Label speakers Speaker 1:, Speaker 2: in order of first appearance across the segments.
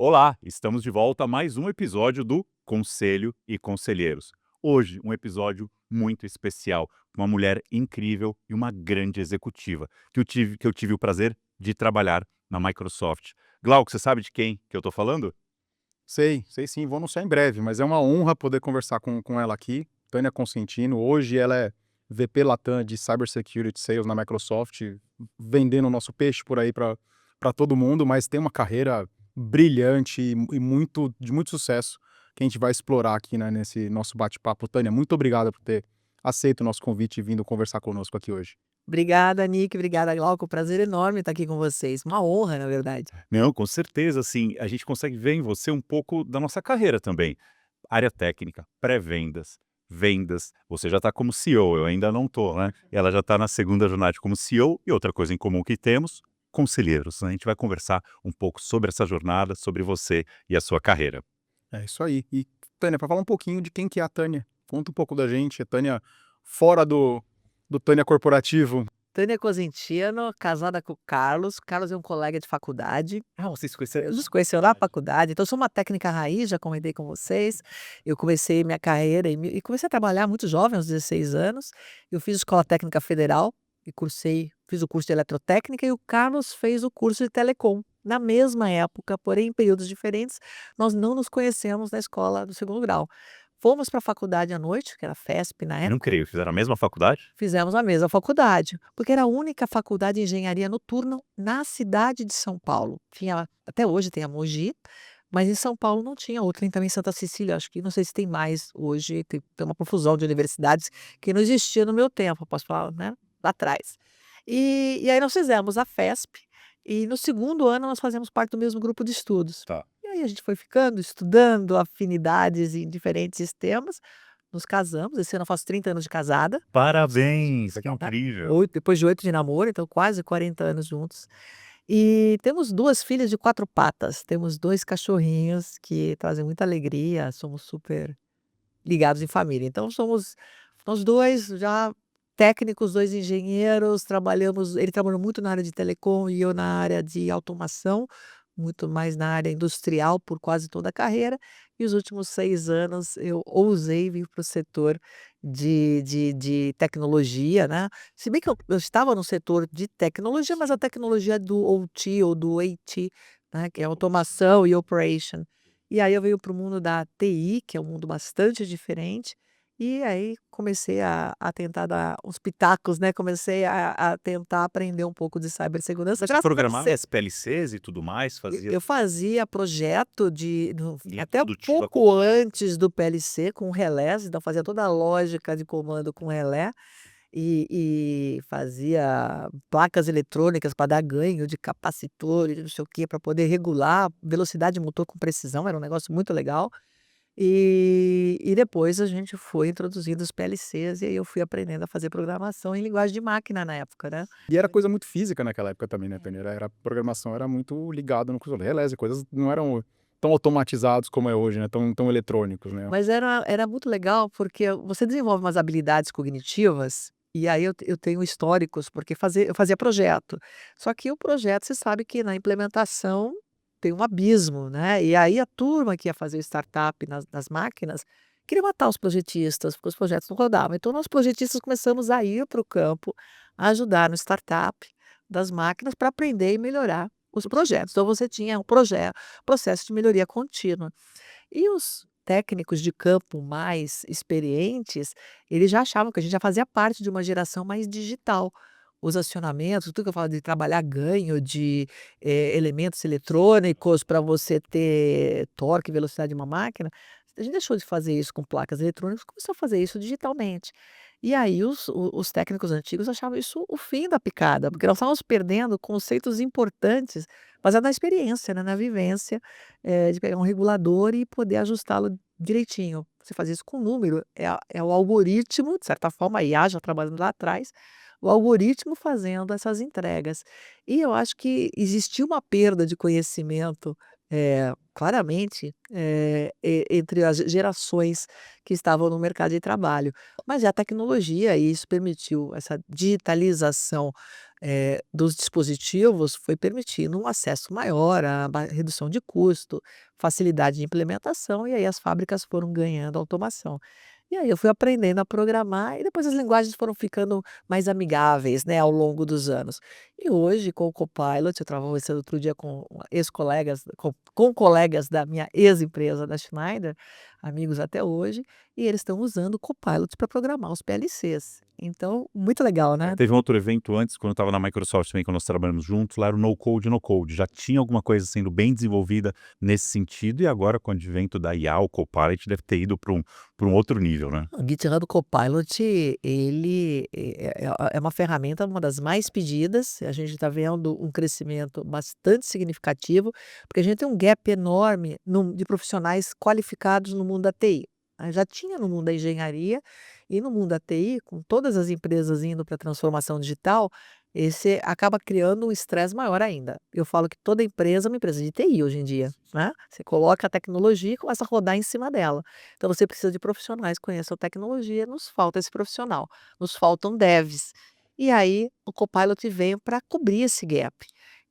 Speaker 1: Olá, estamos de volta a mais um episódio do Conselho e Conselheiros. Hoje, um episódio muito especial, uma mulher incrível e uma grande executiva, que eu tive o prazer de trabalhar na Microsoft. Glauco, você sabe de quem que eu estou falando?
Speaker 2: Sei sim, vou anunciar em breve, mas é uma honra poder conversar com ela aqui, Tânia Consentino. Hoje ela é VP Latam de Cybersecurity Sales na Microsoft, vendendo o nosso peixe por aí para todo mundo, mas tem uma carreira brilhante e muito sucesso que a gente vai explorar aqui, né, nesse nosso bate-papo. Tânia, muito obrigada por ter aceito o nosso convite e vindo conversar conosco aqui hoje.
Speaker 3: Obrigada, Nick. Obrigada, Glauco. Prazer enorme estar aqui com vocês. Uma honra, na verdade.
Speaker 1: Não, com certeza, assim, a gente consegue ver em você um pouco da nossa carreira também. Área técnica, pré-vendas, vendas, você já está como CEO, eu ainda não estou, né? E ela já está na segunda jornada como CEO, e outra coisa em comum que temos, conselheiros, né? A gente vai conversar um pouco sobre essa jornada, sobre você e a sua carreira.
Speaker 2: É isso aí. E, Tânia, para falar um pouquinho de quem que é a Tânia, conta um pouco da gente, a Tânia fora do Tânia corporativo.
Speaker 3: Tânia Cosentino, casada com o Carlos. Carlos é um colega de faculdade.
Speaker 1: Ah, vocês se conheceram
Speaker 3: A gente
Speaker 1: na
Speaker 3: se conheceu na
Speaker 1: faculdade?
Speaker 3: faculdade. Então, eu sou uma técnica raiz, já comentei com vocês. Eu comecei minha carreira e comecei a trabalhar muito jovem, aos 16 anos. Eu fiz Escola Técnica Federal e fiz o curso de eletrotécnica e o Carlos fez o curso de telecom. Na mesma época, porém em períodos diferentes, nós não nos conhecemos na escola do segundo grau. Fomos para a faculdade à noite, que era a FESP na
Speaker 1: Não
Speaker 3: época.
Speaker 1: creio, fizeram a mesma faculdade?
Speaker 3: Fizemos a mesma faculdade, porque era a única faculdade de engenharia noturna na cidade de São Paulo. Tinha até hoje tem a Mogi, mas em São Paulo não tinha outra, tem também Santa Cecília, acho que não sei se tem mais hoje, tem uma profusão de universidades que não existia no meu tempo, posso falar, né, lá atrás. E aí nós fizemos a FESP, e no segundo ano nós fazemos parte do mesmo grupo de estudos.
Speaker 1: Tá.
Speaker 3: E aí a gente foi ficando, estudando afinidades em diferentes temas, nos casamos, esse ano eu faço 30 anos de casada.
Speaker 1: Parabéns, que
Speaker 2: Legal.
Speaker 3: Tá.
Speaker 1: incrível.
Speaker 3: 8 depois de 8 de namoro, então quase 40 anos juntos. E temos 2 filhas de 4 patas, temos 2 cachorrinhos que trazem muita alegria, somos super ligados em família. Então somos nós 2 já técnicos, 2 engenheiros, trabalhamos ele trabalhou muito na área de telecom e eu na área de automação, muito mais na área industrial por quase toda a carreira, e os últimos 6 anos eu ousei vir para o setor de tecnologia, né, se bem que eu estava no setor de tecnologia, mas a tecnologia do OT ou do AT, né, que é automação e operation. E aí eu venho para o mundo da TI, que é um mundo bastante diferente, e aí comecei a tentar dar uns pitacos, né, comecei a tentar aprender um pouco de cibersegurança,
Speaker 1: Você
Speaker 3: graças a
Speaker 1: programava
Speaker 3: você.
Speaker 1: as PLCs e tudo mais, fazia
Speaker 3: Eu fazia projeto de
Speaker 1: tinha
Speaker 3: até
Speaker 1: tudo tipo
Speaker 3: pouco antes do PLC com relés, então fazia toda a lógica de comando com relé. E fazia placas eletrônicas para dar ganho de capacitor e não sei o quê, para poder regular velocidade de motor com precisão, era um negócio muito legal. E depois a gente foi introduzindo os PLCs, e aí eu fui aprendendo a fazer programação em linguagem de máquina na época, né.
Speaker 2: E era coisa muito física naquela época também, né, Tânia? Era programação era muito ligado no controle relés e coisas não eram tão automatizados como é hoje, né, tão eletrônicos, né.
Speaker 3: Mas era muito legal, porque você desenvolve umas habilidades cognitivas, e aí eu tenho históricos, porque eu fazia projeto. Só que o projeto, você sabe que na implementação tem um abismo, né, e aí a turma que ia fazer startup nas máquinas, queria matar os projetistas, porque os projetos não rodavam. Então nós projetistas começamos a ir para o campo, a ajudar no startup das máquinas para aprender e melhorar os projetos. Então você tinha um processo de melhoria contínua. E os técnicos de campo mais experientes, eles já achavam que a gente já fazia parte de uma geração mais digital. Os acionamentos, tudo que eu falo de trabalhar ganho de, elementos eletrônicos para você ter torque e velocidade de uma máquina, a gente deixou de fazer isso com placas eletrônicas, começou a fazer isso digitalmente. E aí os técnicos antigos achavam isso o fim da picada, porque nós estávamos perdendo conceitos importantes, baseado na experiência, né, na vivência, de pegar um regulador e poder ajustá-lo direitinho. Você faz isso com número, é o algoritmo, de certa forma, a IA já trabalhando lá atrás, o algoritmo fazendo essas entregas. E eu acho que existiu uma perda de conhecimento, claramente, entre as gerações que estavam no mercado de trabalho. Mas é a tecnologia, e isso permitiu essa digitalização, dos dispositivos, foi permitindo um acesso maior, a redução de custo, facilidade de implementação, e aí as fábricas foram ganhando automação. E aí eu fui aprendendo a programar e depois as linguagens foram ficando mais amigáveis, né, ao longo dos anos. E hoje com o Copilot, eu estava conversando outro dia com ex-colegas, com colegas da minha ex-empresa, da Schneider, amigos até hoje, e eles estão usando o Copilot para programar os PLCs. Então, muito legal, né?
Speaker 1: Teve um outro evento antes, quando eu estava na Microsoft também, quando nós trabalhamos juntos, lá era o No Code, No Code. Já tinha alguma coisa sendo bem desenvolvida nesse sentido, e agora com o advento da IA, o Copilot deve ter ido para um outro nível, né?
Speaker 3: O GitHub Copilot, ele é uma ferramenta, uma das mais pedidas. A gente está vendo um crescimento bastante significativo, porque a gente tem um gap enorme de profissionais qualificados no mundo da TI. Já tinha no mundo da engenharia e no mundo da TI, com todas as empresas indo para a transformação digital, esse acaba criando um estresse maior ainda. Eu falo que toda empresa é uma empresa de TI hoje em dia, né? Você coloca a tecnologia e começa a rodar em cima dela. Então você precisa de profissionais que conheçam tecnologia, nos falta esse profissional, nos faltam devs. E aí o Copilot veio para cobrir esse gap.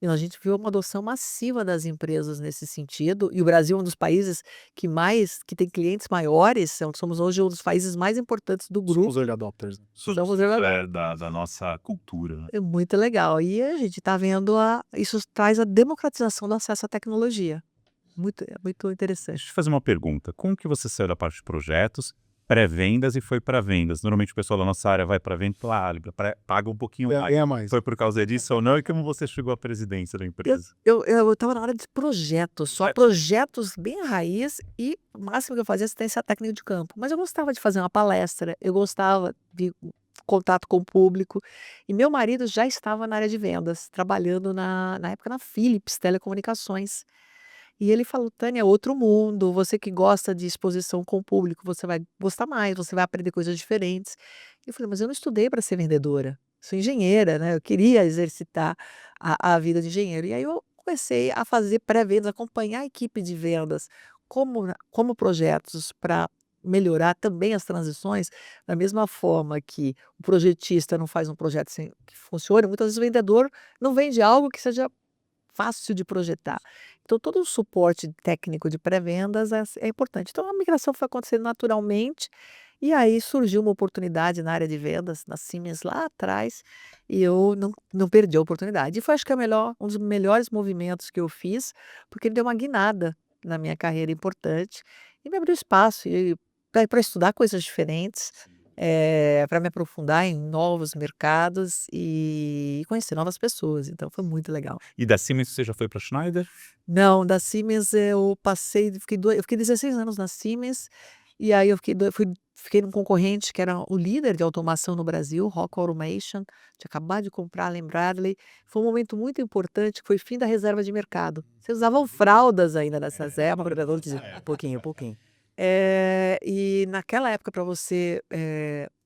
Speaker 3: E a gente viu uma adoção massiva das empresas nesse sentido, e o Brasil é um dos países que tem clientes maiores, somos hoje um dos países mais importantes do
Speaker 2: Somos
Speaker 3: grupo.
Speaker 2: early adopters, né?
Speaker 3: Somos
Speaker 1: Da nossa cultura, né?
Speaker 3: É muito legal. E a gente está vendo isso traz a democratização do acesso à tecnologia. Muito interessante.
Speaker 1: Deixa eu te fazer uma pergunta. Como que você saiu da parte de projetos, pré-vendas e foi para vendas? Normalmente o pessoal da nossa área vai para venda e fala, paga um pouquinho mais.
Speaker 2: Ganha mais.
Speaker 1: Foi por causa disso ou não? E como você chegou à presidência da empresa?
Speaker 3: Eu estava na área de projetos, só projetos bem raiz, e o máximo que eu fazia é assistência técnica de campo. Mas eu gostava de fazer uma palestra, eu gostava de contato com o público. E meu marido já estava na área de vendas, trabalhando na época na Philips Telecomunicações. E ele falou: Tânia, é outro mundo, você que gosta de exposição com o público, você vai gostar mais, você vai aprender coisas diferentes. Eu falei: mas eu não estudei para ser vendedora, sou engenheira, né? Eu queria exercitar a vida de engenheiro. E aí eu comecei a fazer pré-vendas, acompanhar a equipe de vendas como projetos para melhorar também as transições, da mesma forma que o projetista não faz um projeto que funcione, muitas vezes o vendedor não vende algo que seja fácil de projetar. Então, todo o suporte técnico de pré-vendas é importante. Então, a migração foi acontecendo naturalmente, e aí surgiu uma oportunidade na área de vendas, na Siemens lá atrás, e eu não perdi a oportunidade. E foi, acho que, um dos melhores movimentos que eu fiz, porque ele deu uma guinada na minha carreira importante e me abriu espaço para estudar coisas diferentes, para me aprofundar em novos mercados e conhecer novas pessoas. Então, foi muito legal.
Speaker 1: E da Siemens você já foi para Schneider?
Speaker 3: Não, da Siemens eu fiquei 16 anos na Siemens, e aí eu fiquei num concorrente que era o líder de automação no Brasil, Rockwell Automation, tinha acabado de comprar a Allen Bradley. Foi um momento muito importante, que foi fim da reserva de mercado. Vocês usavam fraldas ainda nessas épocas, um pouquinho, um pouquinho. E naquela época, para você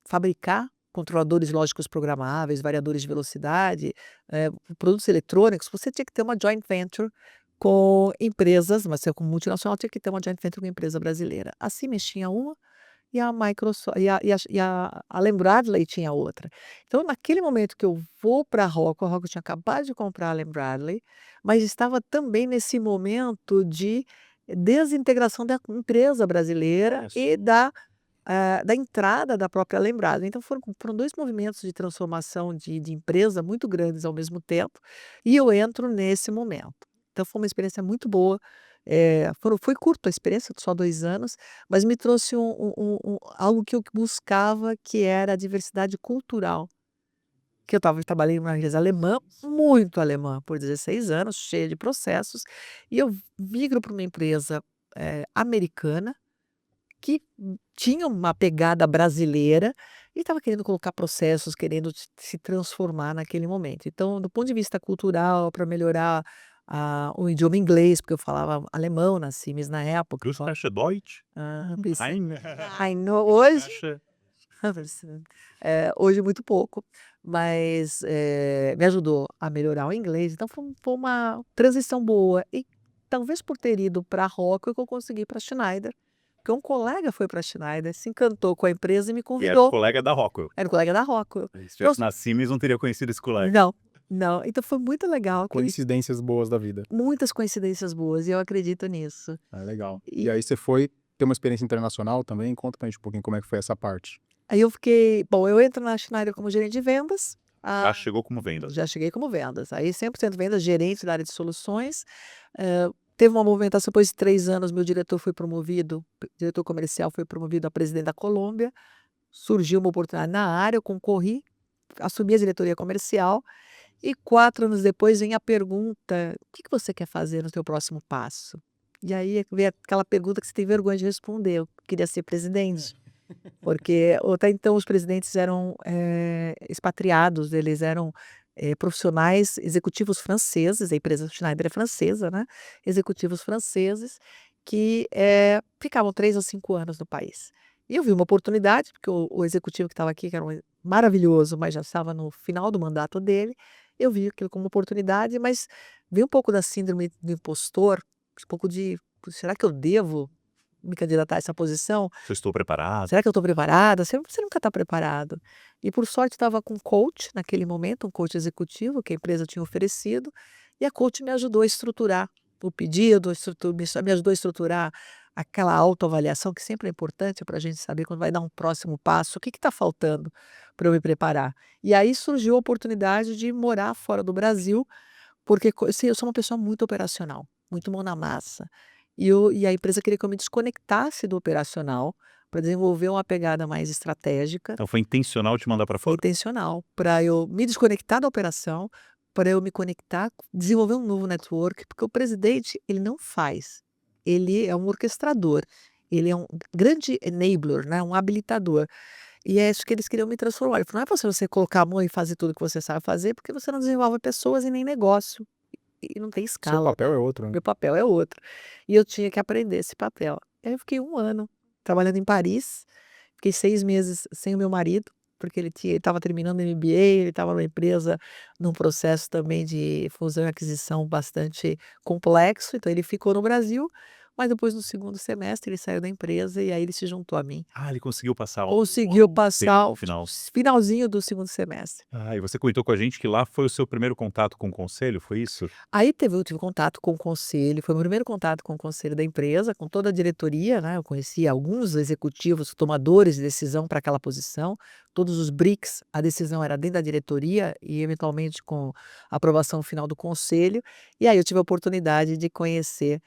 Speaker 3: fabricar controladores lógicos programáveis, variadores de velocidade, produtos eletrônicos, você tinha que ter uma joint venture com empresas, mas se é com multinacional, tinha que ter uma joint venture com empresa brasileira. A Siemens tinha uma e a Microsoft e a Allen Bradley tinha outra. Então, naquele momento que eu vou para a Rockwell tinha acabado de comprar a Allen Bradley, mas estava também nesse momento de desintegração da empresa brasileira e da entrada da própria Allen Bradley. Então, foram 2 movimentos de transformação de empresa muito grandes ao mesmo tempo, e eu entro nesse momento. Então foi uma experiência muito boa, foi curta a experiência, só 2 anos, mas me trouxe algo que eu buscava, que era a diversidade cultural, que eu trabalhei numa empresa alemã, muito alemã, por 16 anos, cheia de processos, e eu migro para uma empresa, americana, que tinha uma pegada brasileira e estava querendo colocar processos, querendo se transformar naquele momento. Então, do ponto de vista cultural, para melhorar o idioma inglês, porque eu falava alemão na Siemens na época.
Speaker 1: Du spreche Deutsch?
Speaker 3: Bisschen.
Speaker 1: Nein.
Speaker 3: Ai, hoje,
Speaker 1: Spreche-
Speaker 3: hoje muito pouco, mas me ajudou a melhorar o inglês. Então, foi uma transição boa. E talvez por ter ido para a Rockwell que eu consegui ir para a Schneider, porque um colega foi para a Schneider, se encantou com a empresa e me
Speaker 1: E era
Speaker 3: convidou.
Speaker 1: colega da Rockwell.
Speaker 3: Era um colega da Rockwell.
Speaker 1: Se
Speaker 3: Então,
Speaker 1: tivesse na Siemens, não teria conhecido esse colega.
Speaker 3: não, não. Então foi muito legal.
Speaker 2: Coincidências boas da vida.
Speaker 3: Muitas coincidências boas e eu acredito nisso.
Speaker 2: Legal.
Speaker 3: E-
Speaker 2: E aí você foi ter uma experiência internacional também? Conta pra gente um pouquinho como é que foi essa parte.
Speaker 3: Aí eu fiquei. Bom, eu entro na Schneider como gerente de vendas.
Speaker 1: Já chegou como vendas.
Speaker 3: Já cheguei como vendas. Aí 100% vendas, gerente da área de soluções. Teve uma movimentação, depois de 3 anos, meu diretor foi promovido, diretor comercial foi promovido a presidente da Colômbia. Surgiu uma oportunidade na área, eu concorri, assumi a diretoria comercial. E 4 anos depois vem a pergunta: o que você quer fazer no seu próximo passo? E aí vem aquela pergunta que você tem vergonha de responder. Eu queria ser presidente. Porque até então os presidentes eram expatriados, eles eram profissionais, executivos franceses, a empresa Schneider é francesa, né? Executivos franceses que ficavam 3 a 5 anos no país. E eu vi uma oportunidade, porque o executivo que estava aqui, que era maravilhoso, mas já estava no final do mandato dele, eu vi aquilo como oportunidade, mas vi um pouco da síndrome do impostor, um pouco de, será que eu devo me candidatar a essa posição?
Speaker 1: Se eu estou preparado.
Speaker 3: Será que eu estou preparada? Você nunca está preparado. E por sorte estava com um coach naquele momento, um coach executivo que a empresa tinha oferecido, e a coach me ajudou a estruturar o pedido, me ajudou a estruturar aquela autoavaliação que sempre é importante para a gente saber quando vai dar um próximo passo, o que está faltando para eu me preparar. E aí surgiu a oportunidade de morar fora do Brasil, porque assim, eu sou uma pessoa muito operacional, muito mão na massa. E a empresa queria que eu me desconectasse do operacional para desenvolver uma pegada mais estratégica.
Speaker 1: Então foi intencional te mandar para
Speaker 3: Foi
Speaker 1: fora.
Speaker 3: intencional, para eu me desconectar da operação, para eu me conectar, desenvolver um novo network, porque o presidente, ele não faz, ele é um orquestrador, ele é um grande enabler, né, um habilitador. E é isso que eles queriam me transformar. Ele falou: não é para você colocar a mão e fazer tudo que você sabe fazer, porque você não desenvolve pessoas e nem negócio. E não tem
Speaker 2: Seu
Speaker 3: escala.
Speaker 2: papel é outro, né?
Speaker 3: Meu papel é outro. E eu tinha que aprender esse papel. Aí eu fiquei 1 ano trabalhando em Paris, fiquei 6 meses sem o meu marido, porque ele estava terminando o MBA, ele estava numa empresa, num processo também de fusão e aquisição bastante complexo, então ele ficou no Brasil, mas depois no segundo semestre ele saiu da empresa e aí ele se juntou a mim.
Speaker 1: Ele conseguiu passar
Speaker 3: Conseguiu passar o
Speaker 1: final.
Speaker 3: finalzinho do segundo semestre.
Speaker 1: E você comentou com a gente que lá foi o seu primeiro contato com o conselho, foi isso?
Speaker 3: Aí eu tive contato com o conselho, foi o meu primeiro contato com o conselho da empresa, com toda a diretoria, né, eu conheci alguns executivos, tomadores de decisão para aquela posição, todos os BRICS, a decisão era dentro da diretoria e eventualmente com a aprovação final do conselho, e aí eu tive a oportunidade de conhecer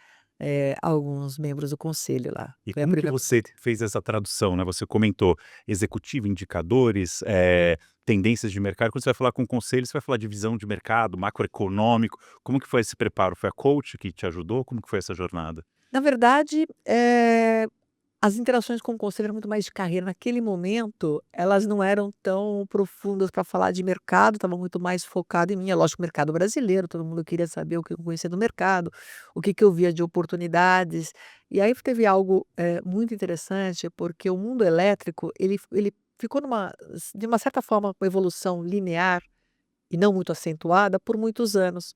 Speaker 3: alguns membros do conselho lá.
Speaker 1: E
Speaker 3: Foi a
Speaker 1: como que
Speaker 3: primeira.
Speaker 1: você fez essa tradução, né? Você comentou executivo, indicadores, tendências de mercado. Quando você vai falar com o conselho, você vai falar de visão de mercado, macroeconômico. Como que foi esse preparo? Foi a coach que te ajudou? Como que foi essa jornada?
Speaker 3: Na verdade, as interações com o conselho eram muito mais de carreira. Naquele momento, elas não eram tão profundas para falar de mercado, estava muito mais focado em mim. É lógico, o mercado brasileiro, todo mundo queria saber o que eu conhecia do mercado, o que eu via de oportunidades. E aí teve algo muito interessante, porque o mundo elétrico, ele ficou de uma certa forma, com evolução linear e não muito acentuada por muitos anos.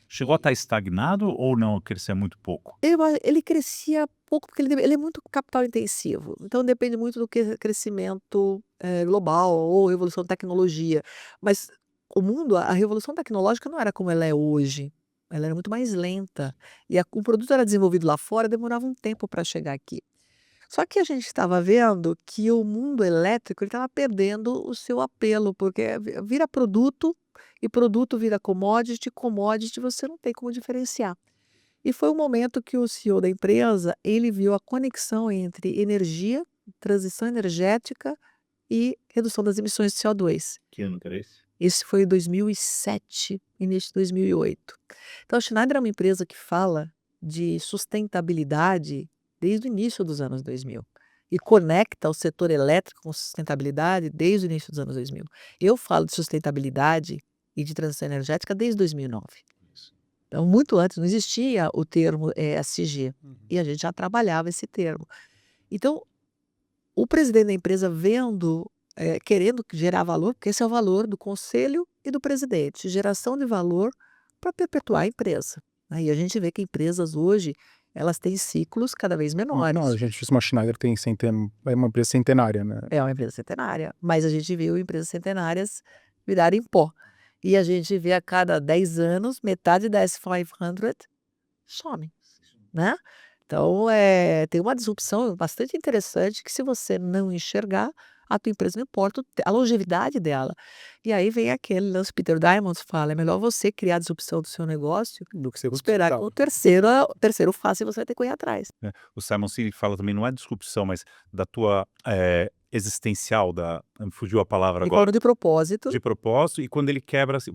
Speaker 1: Chegou a estar estagnado ou não? Crescia muito pouco?
Speaker 3: Ele crescia pouco, porque ele é muito capital intensivo, então depende muito do crescimento, global ou revolução da tecnologia. Mas a revolução tecnológica não era como ela é hoje, ela era muito mais lenta, e o produto era desenvolvido lá fora, demorava um tempo para chegar aqui. Só que a gente estava vendo que o mundo elétrico estava perdendo o seu apelo, porque vira produto, e produto vira commodity, commodity você não tem como diferenciar. E foi um momento que o CEO da empresa, ele viu a conexão entre energia, transição energética e redução das emissões de CO2.
Speaker 1: Que ano que era esse?
Speaker 3: Esse foi em 2007, início de 2008. Então a Schneider é uma empresa que fala de sustentabilidade desde o início dos anos 2000 e conecta o setor elétrico com sustentabilidade desde o início dos anos 2000. Eu falo de sustentabilidade e de transição energética desde 2009. Então, muito antes, não existia o termo ESG, e a gente já trabalhava esse termo. Então, o presidente da empresa querendo gerar valor, porque esse é o valor do conselho e do presidente, geração de valor para perpetuar a empresa, né? E a gente vê que empresas hoje, elas têm ciclos cada vez menores.
Speaker 2: Não, a gente fez uma Schneider, é uma empresa centenária, né?
Speaker 3: É uma empresa centenária, mas a gente viu empresas centenárias virarem pó. E a gente vê a cada 10 anos, metade da S500 some, né? Então, tem uma disrupção bastante interessante que se você não enxergar, a tua empresa não importa a longevidade dela. E aí vem aquele lance, Peter Diamond fala, é melhor você criar a disrupção do seu negócio,
Speaker 2: Do que ser
Speaker 3: esperar que o terceiro faça e você vai ter que correr atrás.
Speaker 1: O Simon Sinek fala também, não é disrupção, mas da tua existencial, fugiu a palavra
Speaker 3: E
Speaker 1: agora,
Speaker 3: falando de propósito,
Speaker 1: de propósito, e quando ele quebra, assim,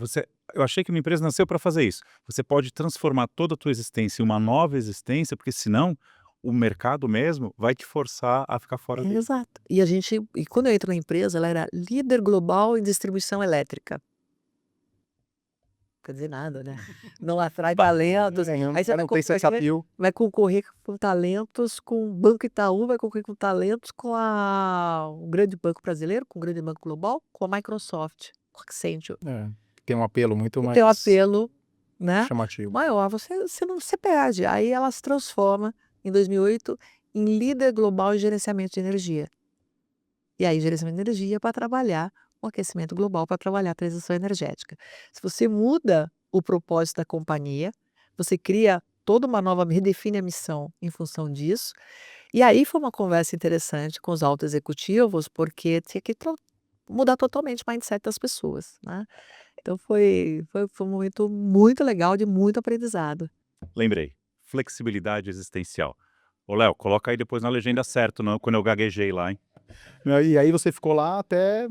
Speaker 1: eu achei que minha empresa nasceu para fazer isso. Você pode transformar toda a tua existência em uma nova existência, porque senão o mercado mesmo vai te forçar a ficar fora dele.
Speaker 3: exato. E quando eu entro na empresa, ela era líder global em distribuição elétrica. Quer dizer nada, né? Não atrai talentos. Aí você
Speaker 2: não tem appeal.
Speaker 3: vai concorrer com talentos com o Banco Itaú, vai concorrer com talentos com o grande banco brasileiro, com o grande banco global, com a Microsoft, com a Accenture.
Speaker 2: Tem um apelo muito mais
Speaker 3: Tem um apelo, né,
Speaker 2: chamativo.
Speaker 3: maior, você perde. Aí ela se transforma, em 2008, em líder global em gerenciamento de energia. E aí, gerenciamento de energia para trabalhar o aquecimento global, para trabalhar a transição energética. Se você muda o propósito da companhia, você cria toda uma nova, redefine a missão em função disso. E aí foi uma conversa interessante com os altos executivos, porque tinha que mudar totalmente o mindset das pessoas, né? Então foi um momento muito legal, de muito aprendizado.
Speaker 1: Lembrei, flexibilidade existencial. Ô, Léo, coloca aí depois na legenda certo, não, quando eu gaguejei lá, hein?
Speaker 2: E aí você ficou lá até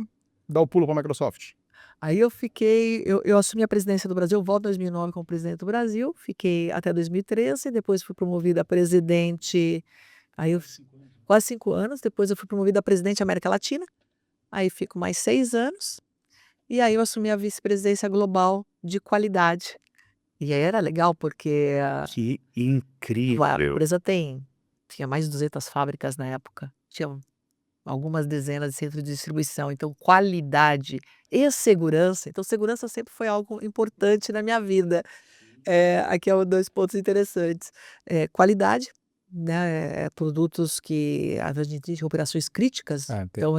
Speaker 2: dar o pulo para a Microsoft.
Speaker 3: Aí eu assumi a presidência do Brasil, eu volto em 2009 como presidente do Brasil, fiquei até 2013, depois fui promovida a presidente, aí quase 5 anos, depois eu fui promovida a presidente da América Latina, aí fico mais 6 anos, e aí eu assumi a vice-presidência global de qualidade. E aí era legal porque
Speaker 1: Que
Speaker 3: a
Speaker 1: incrível.
Speaker 3: empresa tinha mais de 200 fábricas na época, tinha algumas dezenas de centros de distribuição, então qualidade e segurança, então segurança sempre foi algo importante na minha vida. Aqui é 2 pontos interessantes. Qualidade, né, produtos que a gente diz operações críticas,
Speaker 2: Tem
Speaker 3: então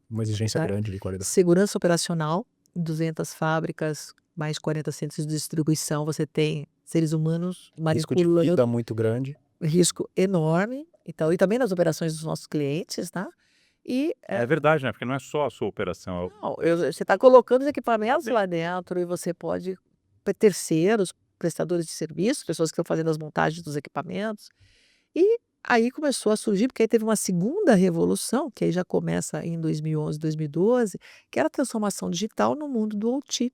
Speaker 2: uma exigência
Speaker 3: tá.
Speaker 2: grande de qualidade.
Speaker 3: Segurança operacional, 200 fábricas, mais 40 centros de distribuição, você tem seres humanos
Speaker 2: Risco de
Speaker 3: manipulando,
Speaker 2: vida muito grande.
Speaker 3: risco enorme, então, e também nas operações dos nossos clientes, tá? E
Speaker 1: É verdade, né? Porque não é só a sua operação.
Speaker 3: não, você está colocando os equipamentos lá dentro e você pode terceiros, prestadores de serviço, pessoas que estão fazendo as montagens dos equipamentos. E aí começou a surgir, porque aí teve uma segunda revolução, que aí já começa em 2011, 2012, que era a transformação digital no mundo do OT.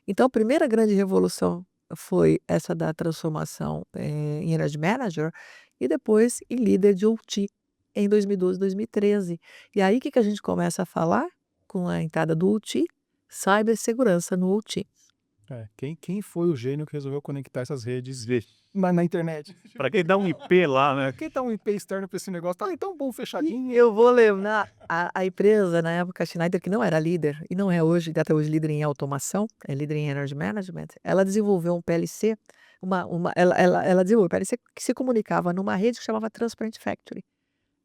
Speaker 3: Então, a primeira grande revolução foi essa da transformação em Energy Manager e depois em líder de OT em 2012, 2013. E aí o que a gente começa a falar com a entrada do OT? Cibersegurança no OT.
Speaker 2: Quem foi o gênio que resolveu conectar essas redes na internet?
Speaker 1: Para quem dá um IP lá, né?
Speaker 2: Quem tá um IP externo para esse negócio? Tá então bom,
Speaker 3: E
Speaker 2: fechadinho.
Speaker 3: eu vou lembrar, a empresa, na época, a Schneider, que não era líder, e não é hoje, até hoje líder em automação, é líder em Energy Management, ela desenvolveu um PLC, ela desenvolveu um PLC que se comunicava numa rede que chamava Transparent Factory.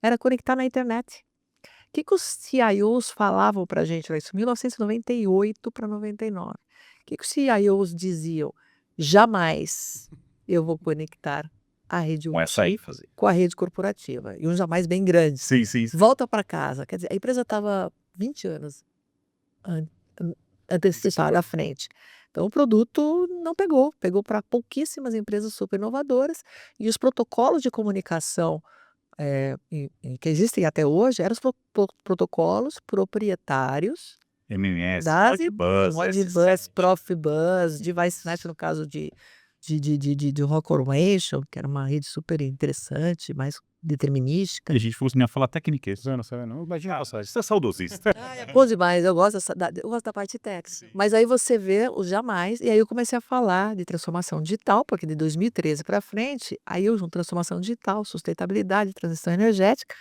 Speaker 3: Era conectar na internet. O que os CIOs falavam para a gente lá, isso 1998 para 99. O que os CIOs diziam? Jamais eu vou conectar a rede
Speaker 1: Com essa
Speaker 3: OT
Speaker 1: ênfase.
Speaker 3: com a rede corporativa. E um jamais bem grande.
Speaker 1: Sim, sim.
Speaker 3: Volta para casa. Quer dizer, a empresa estava 20 anos antecipada à frente. Então o produto não pegou para pouquíssimas empresas super inovadoras e os protocolos de comunicação que existem até hoje eram os protocolos proprietários
Speaker 1: MMS,
Speaker 3: das
Speaker 1: Modbus,
Speaker 3: Modbus, Profibus, DeviceNet no caso de Rock Automation, que era uma rede super interessante, mais determinística.
Speaker 1: E a gente ficou assim a falar técnicas.
Speaker 2: Não imagina a passagem.
Speaker 1: Você é saudosista.
Speaker 3: É bom demais, eu gosto da parte técnica. Mas aí você vê o jamais, e aí eu comecei a falar de transformação digital, porque de 2013 para frente, aí eu junto transformação digital, sustentabilidade, transição energética,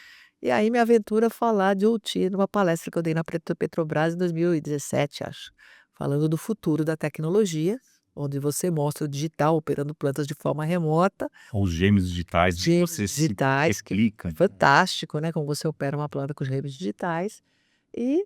Speaker 3: e aí minha aventura falar de OT numa palestra que eu dei na Petrobras em 2017, acho, falando do futuro da tecnologia onde você mostra o digital operando plantas de forma remota,
Speaker 1: Os gêmeos digitais,
Speaker 3: gêmeos
Speaker 1: você se
Speaker 3: digitais, que
Speaker 1: replica.
Speaker 3: é fantástico, né, como você opera uma planta com os gêmeos digitais. E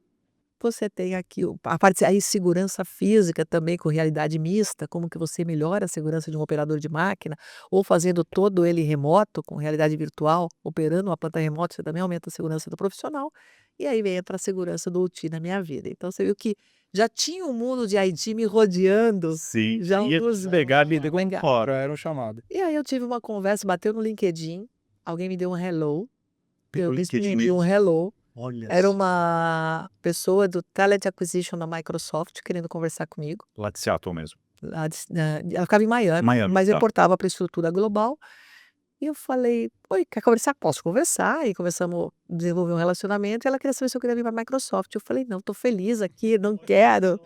Speaker 3: você tem aqui a parte aí segurança física também com realidade mista, como que você melhora a segurança de um operador de máquina, ou fazendo todo ele remoto, com realidade virtual, operando uma planta remota, você também aumenta a segurança do profissional, e aí vem entra a segurança do OT na minha vida. Então você viu que já tinha um mundo de IT me rodeando
Speaker 1: Sim,
Speaker 3: já há
Speaker 1: ia
Speaker 3: alguns
Speaker 1: pegar
Speaker 3: anos.
Speaker 1: ali de
Speaker 3: Legal.
Speaker 1: fora.
Speaker 2: Já era um chamado.
Speaker 3: E aí eu tive uma conversa, bateu no LinkedIn, alguém me deu um hello,
Speaker 1: Pelo
Speaker 3: eu
Speaker 1: LinkedIn
Speaker 3: respondi um
Speaker 1: mesmo.
Speaker 3: hello.
Speaker 1: Olha
Speaker 3: Era
Speaker 1: só.
Speaker 3: uma pessoa do Talent Acquisition da Microsoft querendo conversar comigo.
Speaker 1: Lá de Seattle mesmo.
Speaker 3: Ela ficava em Miami,
Speaker 1: Miami,
Speaker 3: mas
Speaker 1: tá.
Speaker 3: reportava para a estrutura global. E eu falei: "Oi, quer conversar?" "Posso conversar." E começamos a desenvolver um relacionamento. E ela queria saber se eu queria vir para a Microsoft. Eu falei: "Não, estou feliz aqui, não quero."